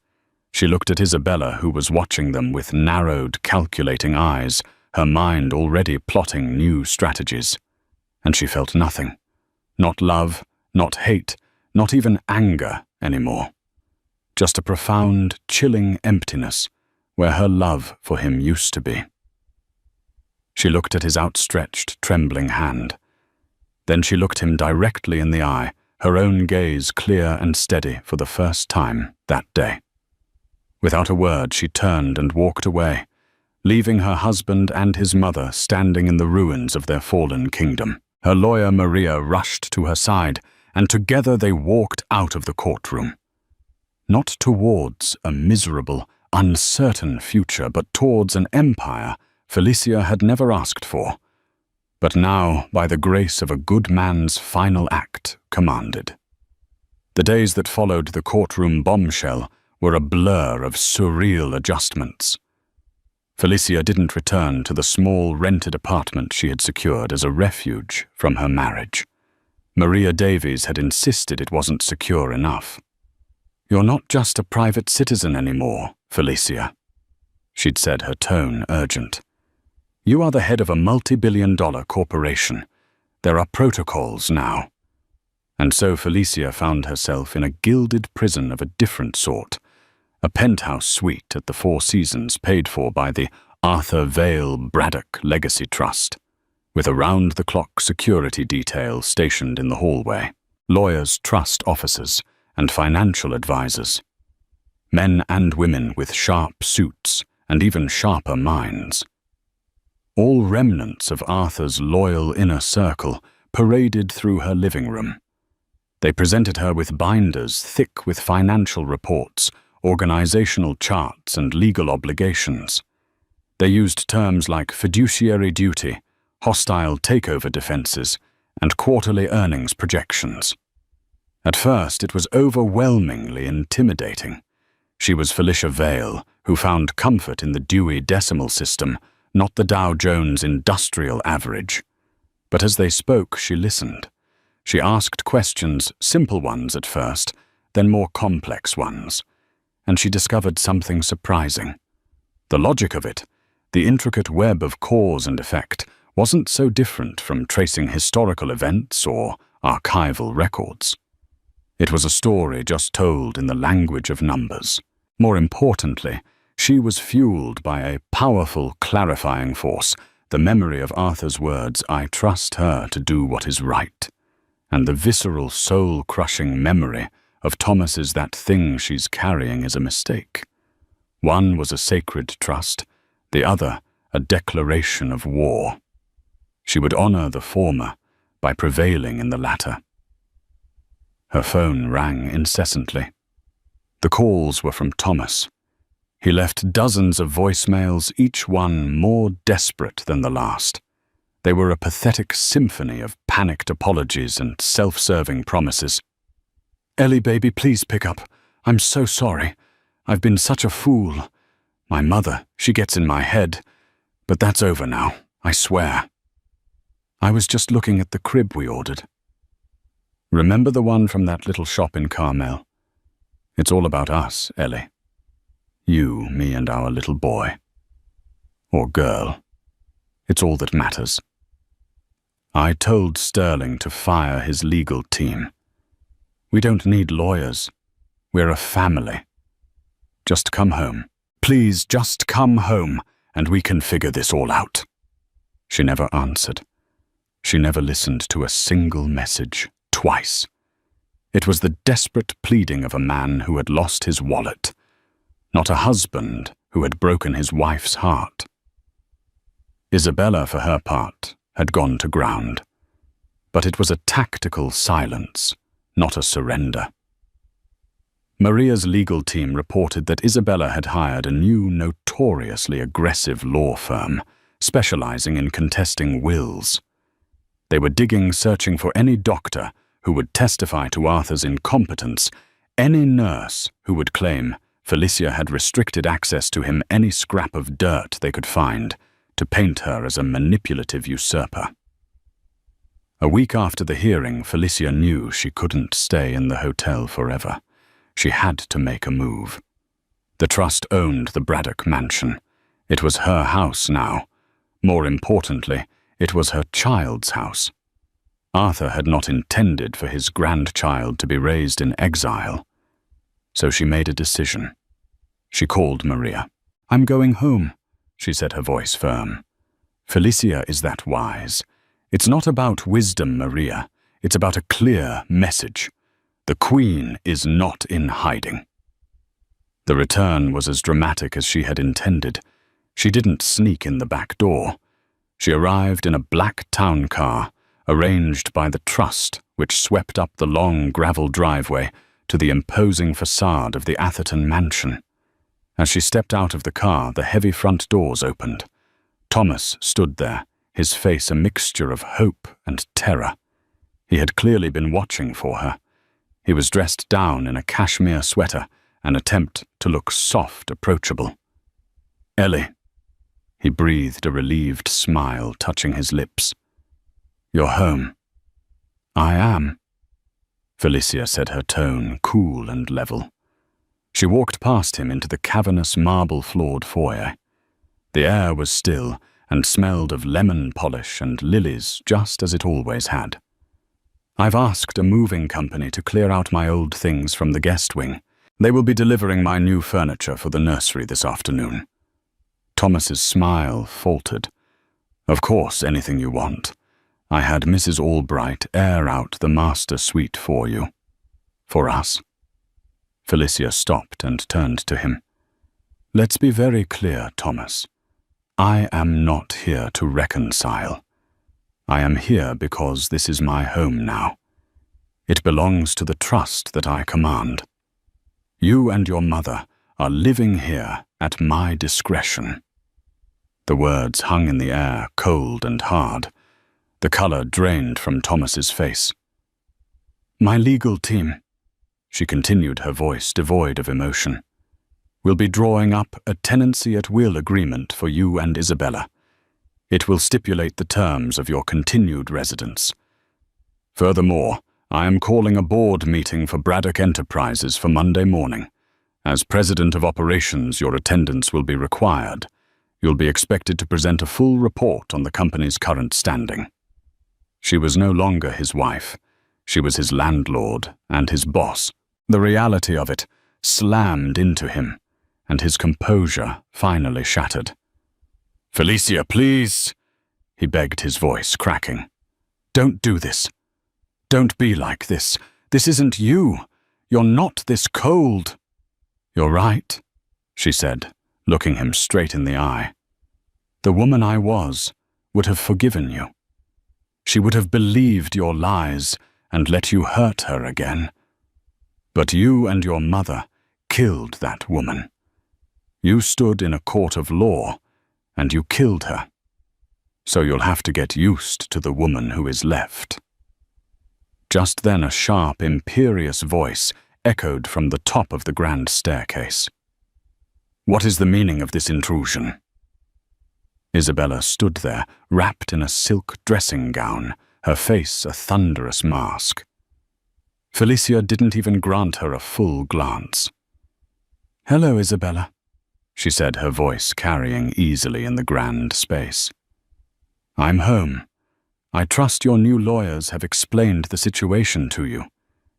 She looked at Isabella, who was watching them with narrowed, calculating eyes, her mind already plotting new strategies. And she felt nothing. Not love, not hate, not even anger anymore. Just a profound, chilling emptiness where her love for him used to be. She looked at his outstretched, trembling hand. Then she looked him directly in the eye, her own gaze clear and steady for the first time that day. Without a word, she turned and walked away, leaving her husband and his mother standing in the ruins of their fallen kingdom. Her lawyer Maria rushed to her side, and together they walked out of the courtroom. Not towards a miserable, uncertain future, but towards an empire Felicia had never asked for, but now, by the grace of a good man's final act, commanded. The days that followed the courtroom bombshell were a blur of surreal adjustments. Felicia didn't return to the small rented apartment she had secured as a refuge from her marriage. Maria Davies had insisted it wasn't secure enough. "You're not just a private citizen anymore, Felicia," she'd said, her tone urgent. "You are the head of a multi-billion-dollar corporation. There are protocols now." And so Felicia found herself in a gilded prison of a different sort, a penthouse suite at the Four Seasons paid for by the Arthur Vale Braddock Legacy Trust, with a round-the-clock security detail stationed in the hallway, lawyers, trust officers, and financial advisors. Men and women with sharp suits and even sharper minds. All remnants of Arthur's loyal inner circle paraded through her living room. They presented her with binders thick with financial reports, organizational charts, and legal obligations. They used terms like fiduciary duty, hostile takeover defenses, and quarterly earnings projections. At first, it was overwhelmingly intimidating. She was Felicia Vale, who found comfort in the Dewey Decimal System, not the Dow Jones Industrial Average. But as they spoke, she listened. She asked questions, simple ones at first, then more complex ones. And she discovered something surprising. The logic of it, the intricate web of cause and effect, wasn't so different from tracing historical events or archival records. It was a story just told in the language of numbers. More importantly, she was fueled by a powerful clarifying force, the memory of Arthur's words, "I trust her to do what is right," and the visceral, soul-crushing memory of Thomas's "that thing she's carrying is a mistake." One was a sacred trust, the other a declaration of war. She would honor the former by prevailing in the latter. Her phone rang incessantly. The calls were from Thomas. He left dozens of voicemails, each one more desperate than the last. They were a pathetic symphony of panicked apologies and self-serving promises. "Ellie, baby, please pick up. I'm so sorry. I've been such a fool. My mother, she gets in my head. But that's over now, I swear. I was just looking at the crib we ordered. Remember the one from that little shop in Carmel? It's all about us, Ellie. You, me, and our little boy. Or girl. It's all that matters. I told Sterling to fire his legal team. We don't need lawyers. We're a family. Just come home. Please, just come home, and we can figure this all out." She never answered. She never listened to a single message, twice. It was the desperate pleading of a man who had lost his wallet, not a husband who had broken his wife's heart. Isabella, for her part, had gone to ground. But it was a tactical silence, not a surrender. Maria's legal team reported that Isabella had hired a new, notoriously aggressive law firm, specializing in contesting wills. They were digging, searching for any doctor who would testify to Arthur's incompetence, any nurse who would claim Felicia had restricted access to him, any scrap of dirt they could find, to paint her as a manipulative usurper. A week after the hearing, Felicia knew she couldn't stay in the hotel forever. She had to make a move. The trust owned the Braddock mansion. It was her house now. More importantly, it was her child's house. Arthur had not intended for his grandchild to be raised in exile. So she made a decision. She called Maria. "I'm going home," she said, her voice firm. "Felicia is that wise. It's not about wisdom, Maria. It's about a clear message. The Queen is not in hiding." The return was as dramatic as she had intended. She didn't sneak in the back door. She arrived in a black town car, arranged by the trust, which swept up the long gravel driveway to the imposing facade of the Atherton mansion. As she stepped out of the car, the heavy front doors opened. Thomas stood there, his face a mixture of hope and terror. He had clearly been watching for her. He was dressed down in a cashmere sweater, an attempt to look soft, approachable. "Ellie." He breathed a relieved smile, touching his lips. "You're home." "I am," Felicia said, her tone cool and level. She walked past him into the cavernous marble-floored foyer. The air was still and smelled of lemon polish and lilies, just as it always had. "I've asked a moving company to clear out my old things from the guest wing. They will be delivering my new furniture for the nursery this afternoon." Thomas's smile faltered. "Of course, anything you want. I had Mrs. Albright air out the master suite for you. For us." Felicia stopped and turned to him. "Let's be very clear, Thomas. I am not here to reconcile. I am here because this is my home now. It belongs to the trust that I command. You and your mother are living here at my discretion." The words hung in the air, cold and hard. The color drained from Thomas's face. "My legal team," she continued, her voice devoid of emotion. We'll be drawing up a tenancy at will agreement for you and Isabella. It will stipulate the terms of your continued residence. Furthermore, I am calling a board meeting for Braddock Enterprises for Monday morning. As President of Operations, your attendance will be required. You'll be expected to present a full report on the company's current standing. She was no longer his wife. She was his landlord and his boss. The reality of it slammed into him, and his composure finally shattered. "Felicia, please," he begged, his voice cracking. "Don't do this. Don't be like this. This isn't you. You're not this cold." "You're right," she said, looking him straight in the eye. "The woman I was would have forgiven you. She would have believed your lies and let you hurt her again. But you and your mother killed that woman. You stood in a court of law, and you killed her. So you'll have to get used to the woman who is left." Just then a sharp, imperious voice echoed from the top of the grand staircase. "What is the meaning of this intrusion?" Isabella stood there, wrapped in a silk dressing gown, her face a thunderous mask. Felicia didn't even grant her a full glance. "Hello, Isabella," she said, her voice carrying easily in the grand space. "I'm home. I trust your new lawyers have explained the situation to you.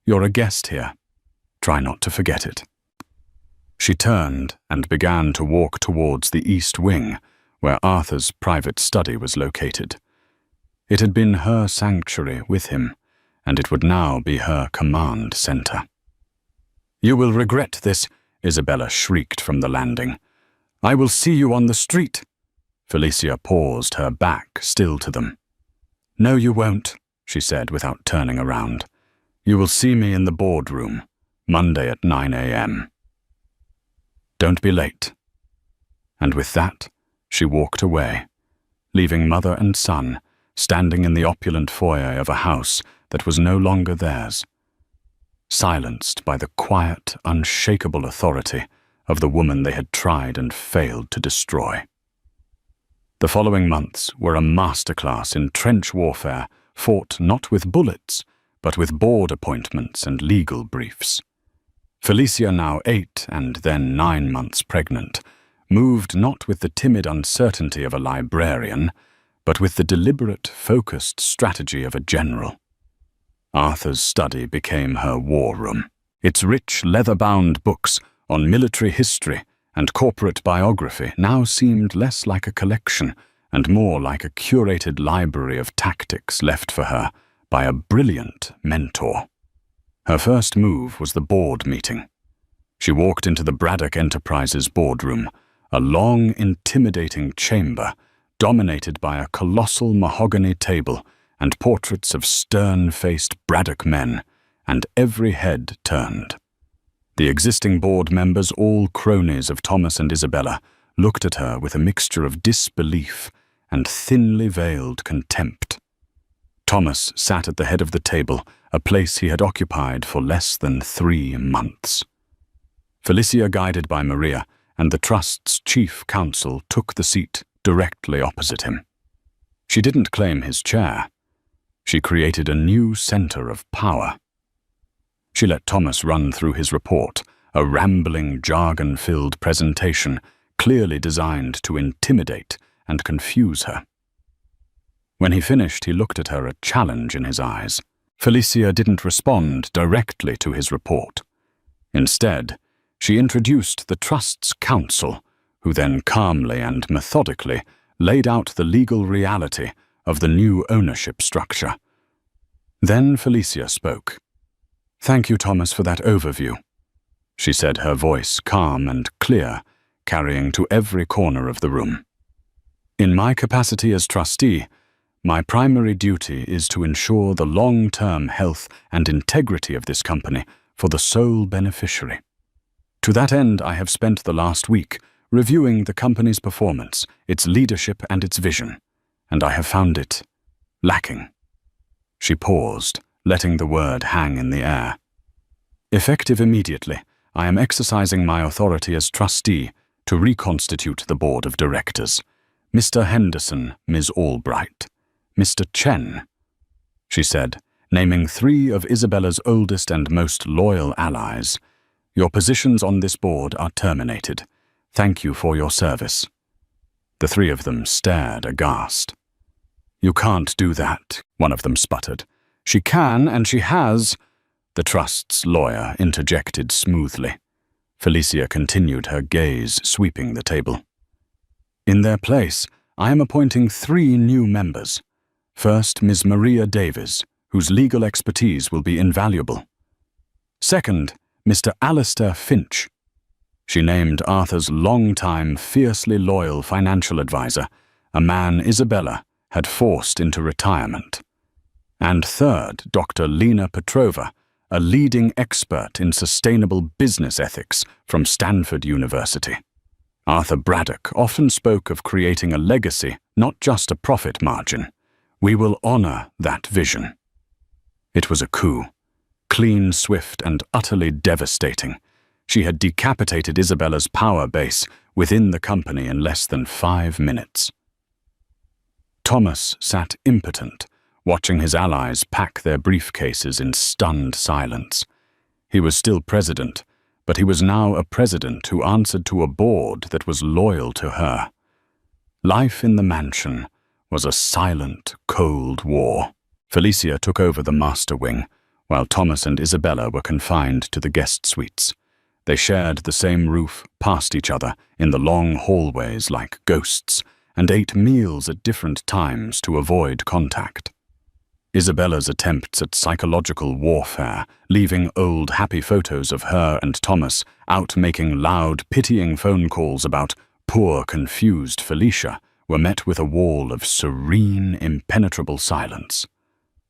You're a guest here. Try not to forget it." She turned and began to walk towards the east wing, where Arthur's private study was located. It had been her sanctuary with him, and it would now be her command center. "You will regret this," Isabella shrieked from the landing. "I will see you on the street." Felicia paused, her back still to them. "No, you won't," she said without turning around. "You will see me in the boardroom, Monday at 9 a.m. Don't be late." And with that, she walked away, leaving mother and son standing in the opulent foyer of a house that was no longer theirs, silenced by the quiet, unshakable authority of the woman they had tried and failed to destroy. The following months were a masterclass in trench warfare, fought not with bullets, but with board appointments and legal briefs. Felicia, now 8 and then 9 months pregnant, moved not with the timid uncertainty of a librarian, but with the deliberate, focused strategy of a general. Arthur's study became her war room. Its rich, leather-bound books on military history and corporate biography now seemed less like a collection and more like a curated library of tactics left for her by a brilliant mentor. Her first move was the board meeting. She walked into the Braddock Enterprises boardroom, a long, intimidating chamber dominated by a colossal mahogany table and portraits of stern-faced Braddock men, and every head turned. The existing board members, all cronies of Thomas and Isabella, looked at her with a mixture of disbelief and thinly veiled contempt. Thomas sat at the head of the table, a place he had occupied for less than 3 months. Felicia, guided by Maria, and the Trust's chief counsel took the seat directly opposite him. She didn't claim his chair. She created a new center of power. She let Thomas run through his report, a rambling, jargon-filled presentation clearly designed to intimidate and confuse her. When he finished, he looked at her, a challenge in his eyes. Felicia didn't respond directly to his report. Instead, she introduced the Trust's counsel, who then calmly and methodically laid out the legal reality of the new ownership structure. Then Felicia spoke. "Thank you, Thomas, for that overview," she said, her voice calm and clear, carrying to every corner of the room. "In my capacity as trustee, my primary duty is to ensure the long-term health and integrity of this company for the sole beneficiary. To that end, I have spent the last week reviewing the company's performance, its leadership and its vision, and I have found it lacking." She paused, letting the word hang in the air. "Effective immediately, I am exercising my authority as trustee to reconstitute the board of directors. Mr. Henderson, Ms. Albright, Mr. Chen, she said, naming 3 of Isabella's oldest and most loyal allies. Your positions on this board are terminated. Thank you for your service. The 3 of them stared aghast. You can't do that, one of them sputtered. She can, and she has, the trust's lawyer interjected smoothly. Felicia continued, her gaze sweeping the table. In their place, I am appointing 3 new members. First, Ms. Maria Davies, whose legal expertise will be invaluable. Second, Mr. Alistair Finch. She named Arthur's long-time, fiercely loyal financial advisor, a man Isabella had forced into retirement. And third, Dr. Lena Petrova, a leading expert in sustainable business ethics from Stanford University. Arthur Braddock often spoke of creating a legacy, not just a profit margin. We will honor that vision. It was a coup, clean, swift, and utterly devastating. She had decapitated Isabella's power base within the company in less than 5 minutes. Thomas sat impotent, watching his allies pack their briefcases in stunned silence. He was still president, but he was now a president who answered to a board that was loyal to her. Life in the mansion was a silent, cold war. Felicia took over the master wing, while Thomas and Isabella were confined to the guest suites. They shared the same roof, passed each other in the long hallways like ghosts, and ate meals at different times to avoid contact. Isabella's attempts at psychological warfare, leaving old happy photos of her and Thomas out making loud, pitying phone calls about poor, confused Felicia, were met with a wall of serene, impenetrable silence.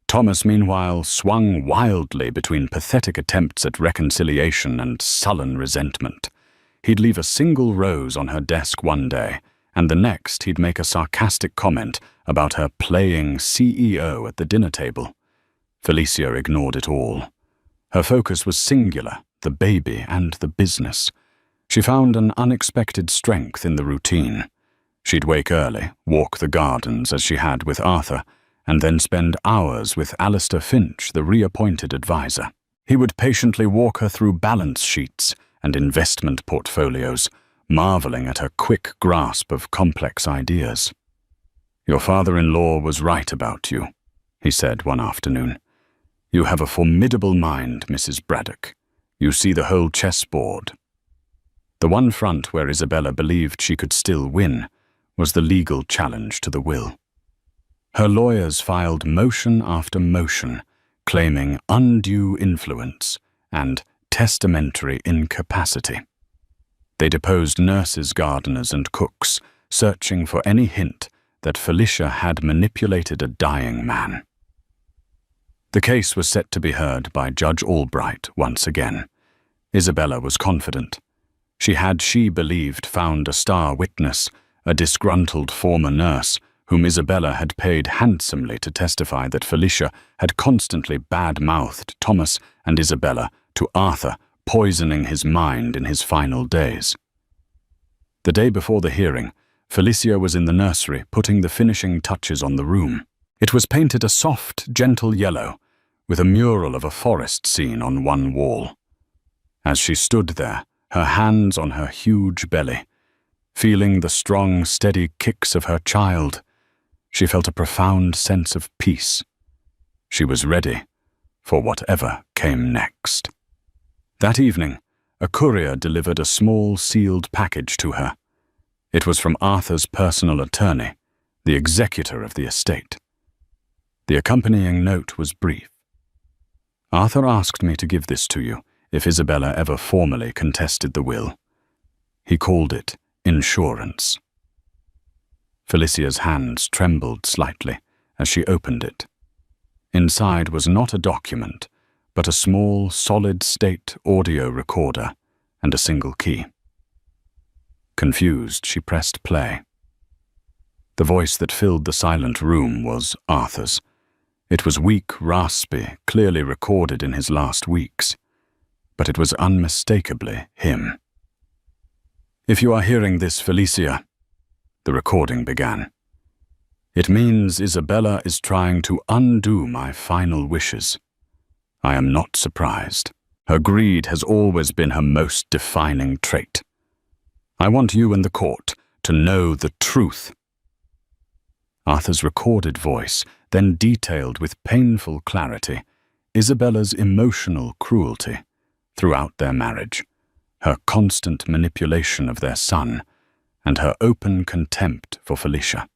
Thomas, meanwhile, swung wildly between pathetic attempts at reconciliation and sullen resentment. He'd leave a single rose on her desk one day, and the next he'd make a sarcastic comment about her playing CEO at the dinner table. Felicia ignored it all. Her focus was singular, the baby and the business. She found an unexpected strength in the routine. She'd wake early, walk the gardens as she had with Arthur, and then spend hours with Alistair Finch, the reappointed advisor. He would patiently walk her through balance sheets and investment portfolios, marveling at her quick grasp of complex ideas. Your father-in-law was right about you, he said one afternoon. You have a formidable mind, Mrs. Braddock. You see the whole chessboard. The one front where Isabella believed she could still win was the legal challenge to the will. Her lawyers filed motion after motion, claiming undue influence and testamentary incapacity. They deposed nurses, gardeners, and cooks, searching for any hint that Felicia had manipulated a dying man. The case was set to be heard by Judge Albright once again. Isabella was confident. She believed, found a star witness, a disgruntled former nurse, whom Isabella had paid handsomely to testify that Felicia had constantly bad-mouthed Thomas and Isabella to Arthur, poisoning his mind in his final days. The day before the hearing, Felicia was in the nursery putting the finishing touches on the room. It was painted a soft, gentle yellow, with a mural of a forest scene on one wall. As she stood there, her hands on her huge belly, feeling the strong, steady kicks of her child, she felt a profound sense of peace. She was ready for whatever came next. That evening, a courier delivered a small sealed package to her. It was from Arthur's personal attorney, the executor of the estate. The accompanying note was brief. Arthur asked me to give this to you if Isabella ever formally contested the will. He called it insurance. Felicia's hands trembled slightly as she opened it. Inside was not a document, but a small, solid-state audio recorder and a single key. Confused, she pressed play. The voice that filled the silent room was Arthur's. It was weak, raspy, clearly recorded in his last weeks. but it was unmistakably him. "If you are hearing this, Felicia," the recording began, "it means Isabella is trying to undo my final wishes. I am not surprised. Her greed has always been her most defining trait. I want you and the court to know the truth." Arthur's recorded voice then detailed with painful clarity Isabella's emotional cruelty throughout their marriage, her constant manipulation of their son, and her open contempt for Felicia.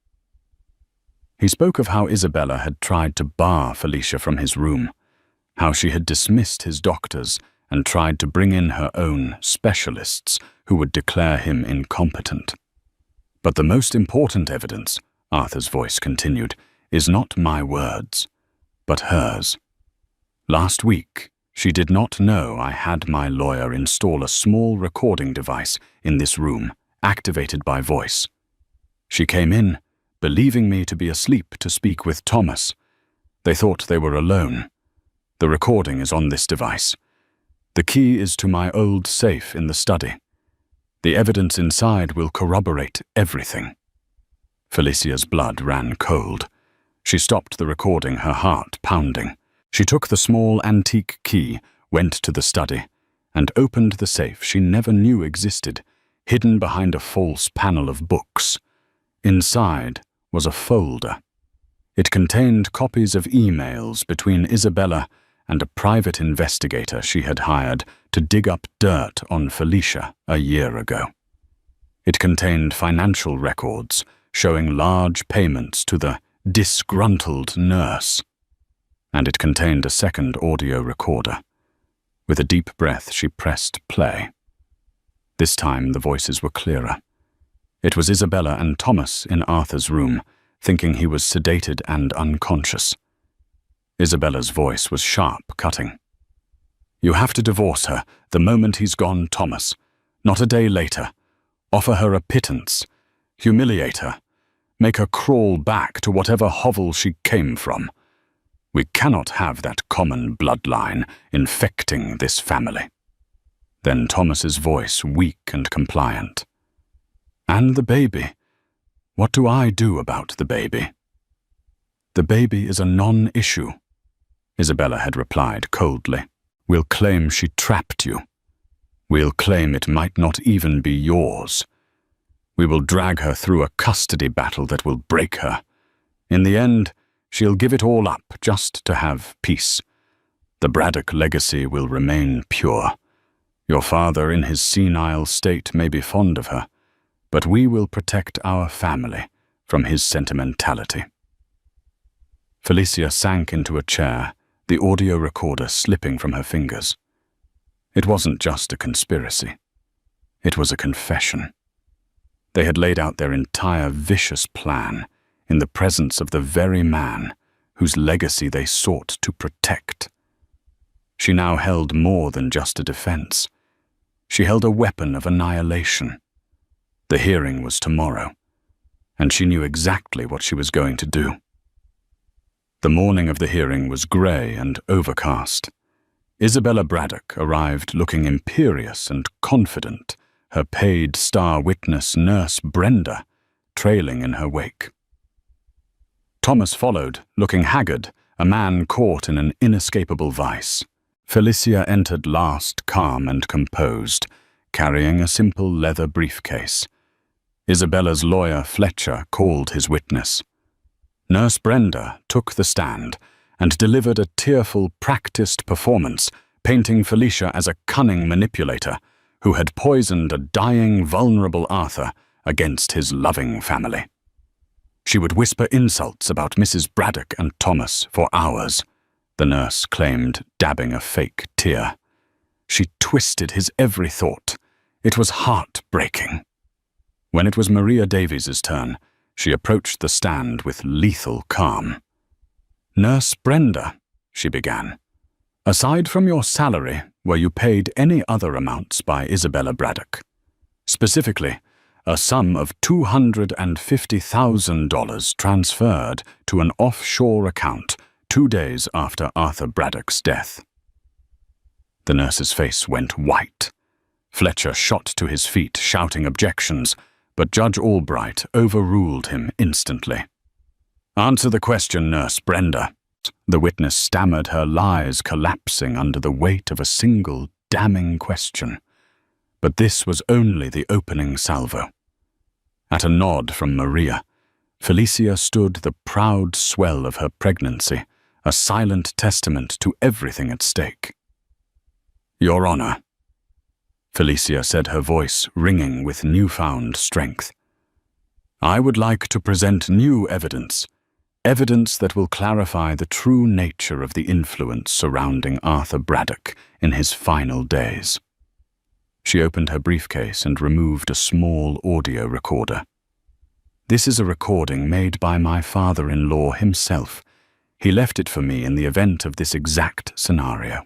He spoke of how Isabella had tried to bar Felicia from his room, how she had dismissed his doctors and tried to bring in her own specialists who would declare him incompetent. "But the most important evidence," Arthur's voice continued, "is not my words, but hers. Last week, she did not know I had my lawyer install a small recording device in this room, activated by voice. She came in, believing me to be asleep to speak with Thomas. They thought they were alone. The recording is on this device. The key is to my old safe in the study. The evidence inside will corroborate everything." Felicia's blood ran cold. She stopped the recording, her heart pounding. She took the small antique key, went to the study, and opened the safe she never knew existed, hidden behind a false panel of books. Inside was a folder. It contained copies of emails between Isabella and a private investigator she had hired to dig up dirt on Felicia a year ago. It contained financial records showing large payments to the disgruntled nurse. And it contained a second audio recorder. With a deep breath, she pressed play. This time the voices were clearer. It was Isabella and Thomas in Arthur's room, thinking he was sedated and unconscious. Isabella's voice was sharp, cutting. "You have to divorce her the moment he's gone, Thomas. Not a day later. Offer her a pittance. Humiliate her. Make her crawl back to whatever hovel she came from. We cannot have that common bloodline infecting this family." Then Thomas's voice, weak and compliant. "And the baby? What do I do about the baby?" "The baby is a non-issue," Isabella had replied coldly. "We'll claim she trapped you. We'll claim it might not even be yours. We will drag her through a custody battle that will break her. In the end, she'll give it all up just to have peace. The Braddock legacy will remain pure. Your father in his senile state may be fond of her, but we will protect our family from his sentimentality." Felicia sank into a chair, the audio recorder slipping from her fingers. It wasn't just a conspiracy. It was a confession. They had laid out their entire vicious plan in the presence of the very man whose legacy they sought to protect. She now held more than just a defense. She held a weapon of annihilation. The hearing was tomorrow, and she knew exactly what she was going to do. The morning of the hearing was grey and overcast. Isabella Braddock arrived looking imperious and confident, her paid star witness Nurse Brenda trailing in her wake. Thomas followed, looking haggard, a man caught in an inescapable vice. Felicia entered last, calm and composed, carrying a simple leather briefcase. Isabella's lawyer, Fletcher, called his witness. Nurse Brenda took the stand and delivered a tearful, practiced performance, painting Felicia as a cunning manipulator who had poisoned a dying, vulnerable Arthur against his loving family. She would whisper insults about Mrs. Braddock and Thomas for hours, the nurse claimed, dabbing a fake tear. She twisted his every thought. It was heartbreaking. When it was Maria Davies's turn, she approached the stand with lethal calm. "Nurse Brenda," she began, "aside from your salary, were you paid any other amounts by Isabella Braddock? Specifically, a sum of $250,000 transferred to an offshore account 2 days after Arthur Braddock's death." The nurse's face went white. Fletcher shot to his feet, shouting objections, but Judge Albright overruled him instantly. "Answer the question, Nurse Brenda." The witness stammered, her lies collapsing under the weight of a single damning question. But this was only the opening salvo. At a nod from Maria, Felicia stood the proud swell of her pregnancy, a silent testament to everything at stake. "Your Honor," Felicia said, her voice ringing with newfound strength, "I would like to present new evidence that will clarify the true nature of the influence surrounding Arthur Braddock in his final days." She opened her briefcase and removed a small audio recorder. "This is a recording made by my father-in-law himself. He left it for me in the event of this exact scenario."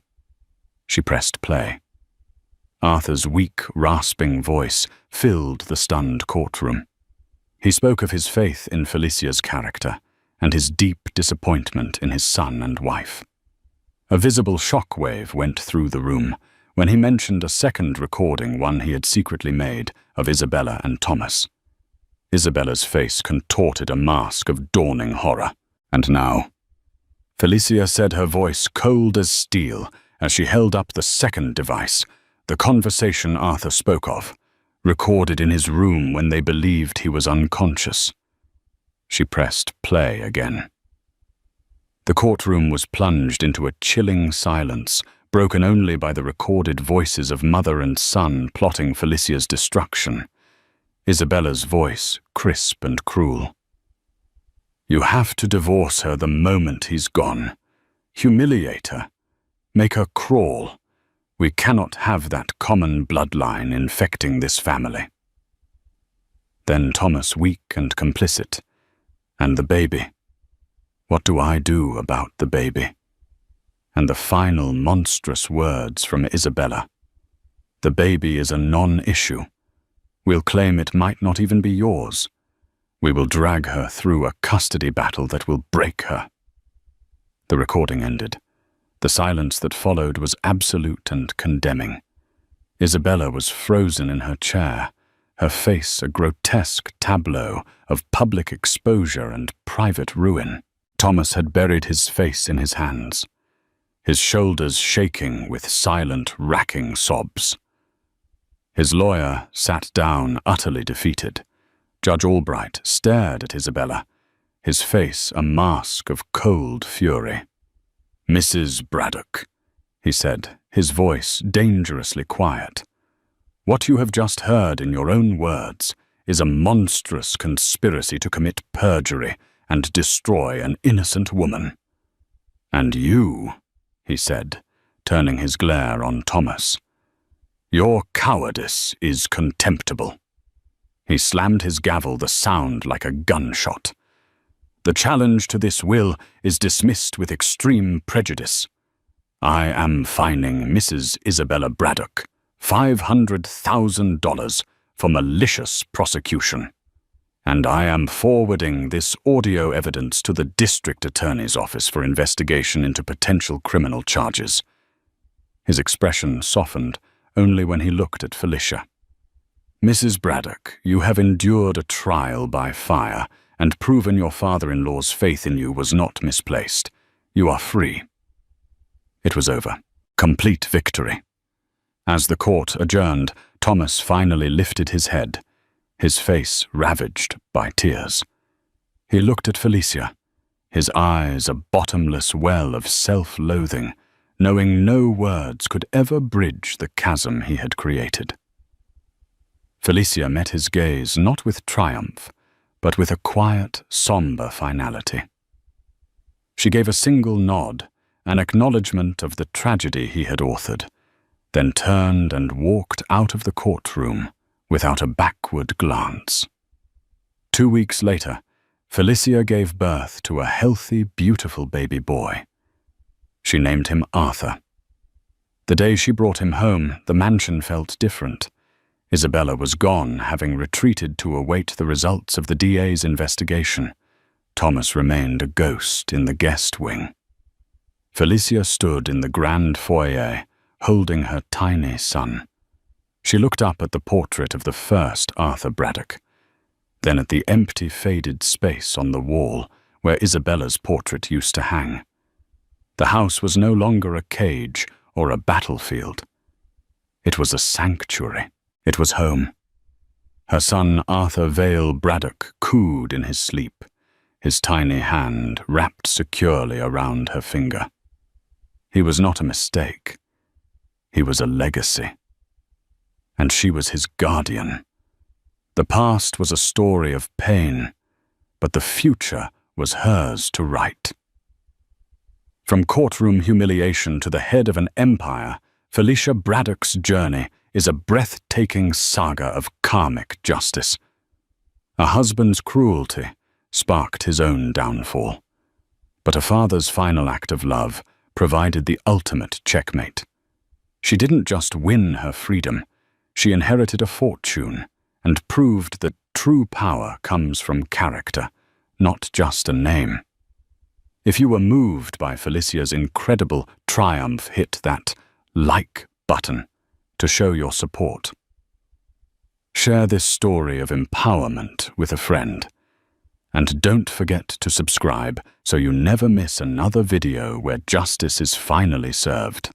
She pressed play. Arthur's weak, rasping voice filled the stunned courtroom. He spoke of his faith in Felicia's character and his deep disappointment in his son and wife. A visible shockwave went through the room when he mentioned a second recording, one he had secretly made, of Isabella and Thomas. Isabella's face contorted a mask of dawning horror. "And now," Felicia said, her voice cold as steel, as she held up the second device, the conversation Arthur spoke of, recorded in his room when they believed he was unconscious. She pressed play again. The courtroom was plunged into a chilling silence, broken only by the recorded voices of mother and son plotting Felicia's destruction. Isabella's voice, crisp and cruel. "You have to divorce her the moment he's gone. Humiliate her. Make her crawl. We cannot have that common bloodline infecting this family." Then Thomas, weak and complicit. "And the baby. What do I do about the baby?" And the final monstrous words from Isabella. "The baby is a non-issue. We'll claim it might not even be yours. We will drag her through a custody battle that will break her." The recording ended. The silence that followed was absolute and condemning. Isabella was frozen in her chair, her face a grotesque tableau of public exposure and private ruin. Thomas had buried his face in his hands, his shoulders shaking with silent, racking sobs. His lawyer sat down, utterly defeated. Judge Albright stared at Isabella, his face a mask of cold fury. "Mrs. Braddock," he said, his voice dangerously quiet, "what you have just heard in your own words is a monstrous conspiracy to commit perjury and destroy an innocent woman. And you," he said, turning his glare on Thomas, "your cowardice is contemptible." He slammed his gavel, the sound like a gunshot. "The challenge to this will is dismissed with extreme prejudice. I am fining Mrs. Isabella Braddock $500,000 for malicious prosecution. And I am forwarding this audio evidence to the district attorney's office for investigation into potential criminal charges." His expression softened only when he looked at Felicia. "Mrs. Braddock, you have endured a trial by fire and proven your father-in-law's faith in you was not misplaced. You are free." It was over. Complete victory. As the court adjourned, Thomas finally lifted his head, his face ravaged by tears. He looked at Felicia, his eyes a bottomless well of self-loathing, knowing no words could ever bridge the chasm he had created. Felicia met his gaze not with triumph, but with a quiet, somber finality. She gave a single nod, an acknowledgement of the tragedy he had authored, then turned and walked out of the courtroom without a backward glance. 2 weeks later, Felicia gave birth to a healthy, beautiful baby boy. She named him Arthur. The day she brought him home, the mansion felt different. Isabella was gone, having retreated to await the results of the DA's investigation. Thomas remained a ghost in the guest wing. Felicia stood in the grand foyer, holding her tiny son. She looked up at the portrait of the first Arthur Braddock, then at the empty, faded space on the wall where Isabella's portrait used to hang. The house was no longer a cage or a battlefield. It was a sanctuary. It was home. Her son Arthur Vale Braddock cooed in his sleep, his tiny hand wrapped securely around her finger. He was not a mistake. He was a legacy. And she was his guardian. The past was a story of pain, but the future was hers to write. From courtroom humiliation to the head of an empire, Felicia Braddock's journey is a breathtaking saga of karmic justice. A husband's cruelty sparked his own downfall, but a father's final act of love provided the ultimate checkmate. She didn't just win her freedom, she inherited a fortune and proved that true power comes from character, not just a name. If you were moved by Felicia's incredible triumph, hit that like button to show your support. Share this story of empowerment with a friend. And don't forget to subscribe so you never miss another video where justice is finally served.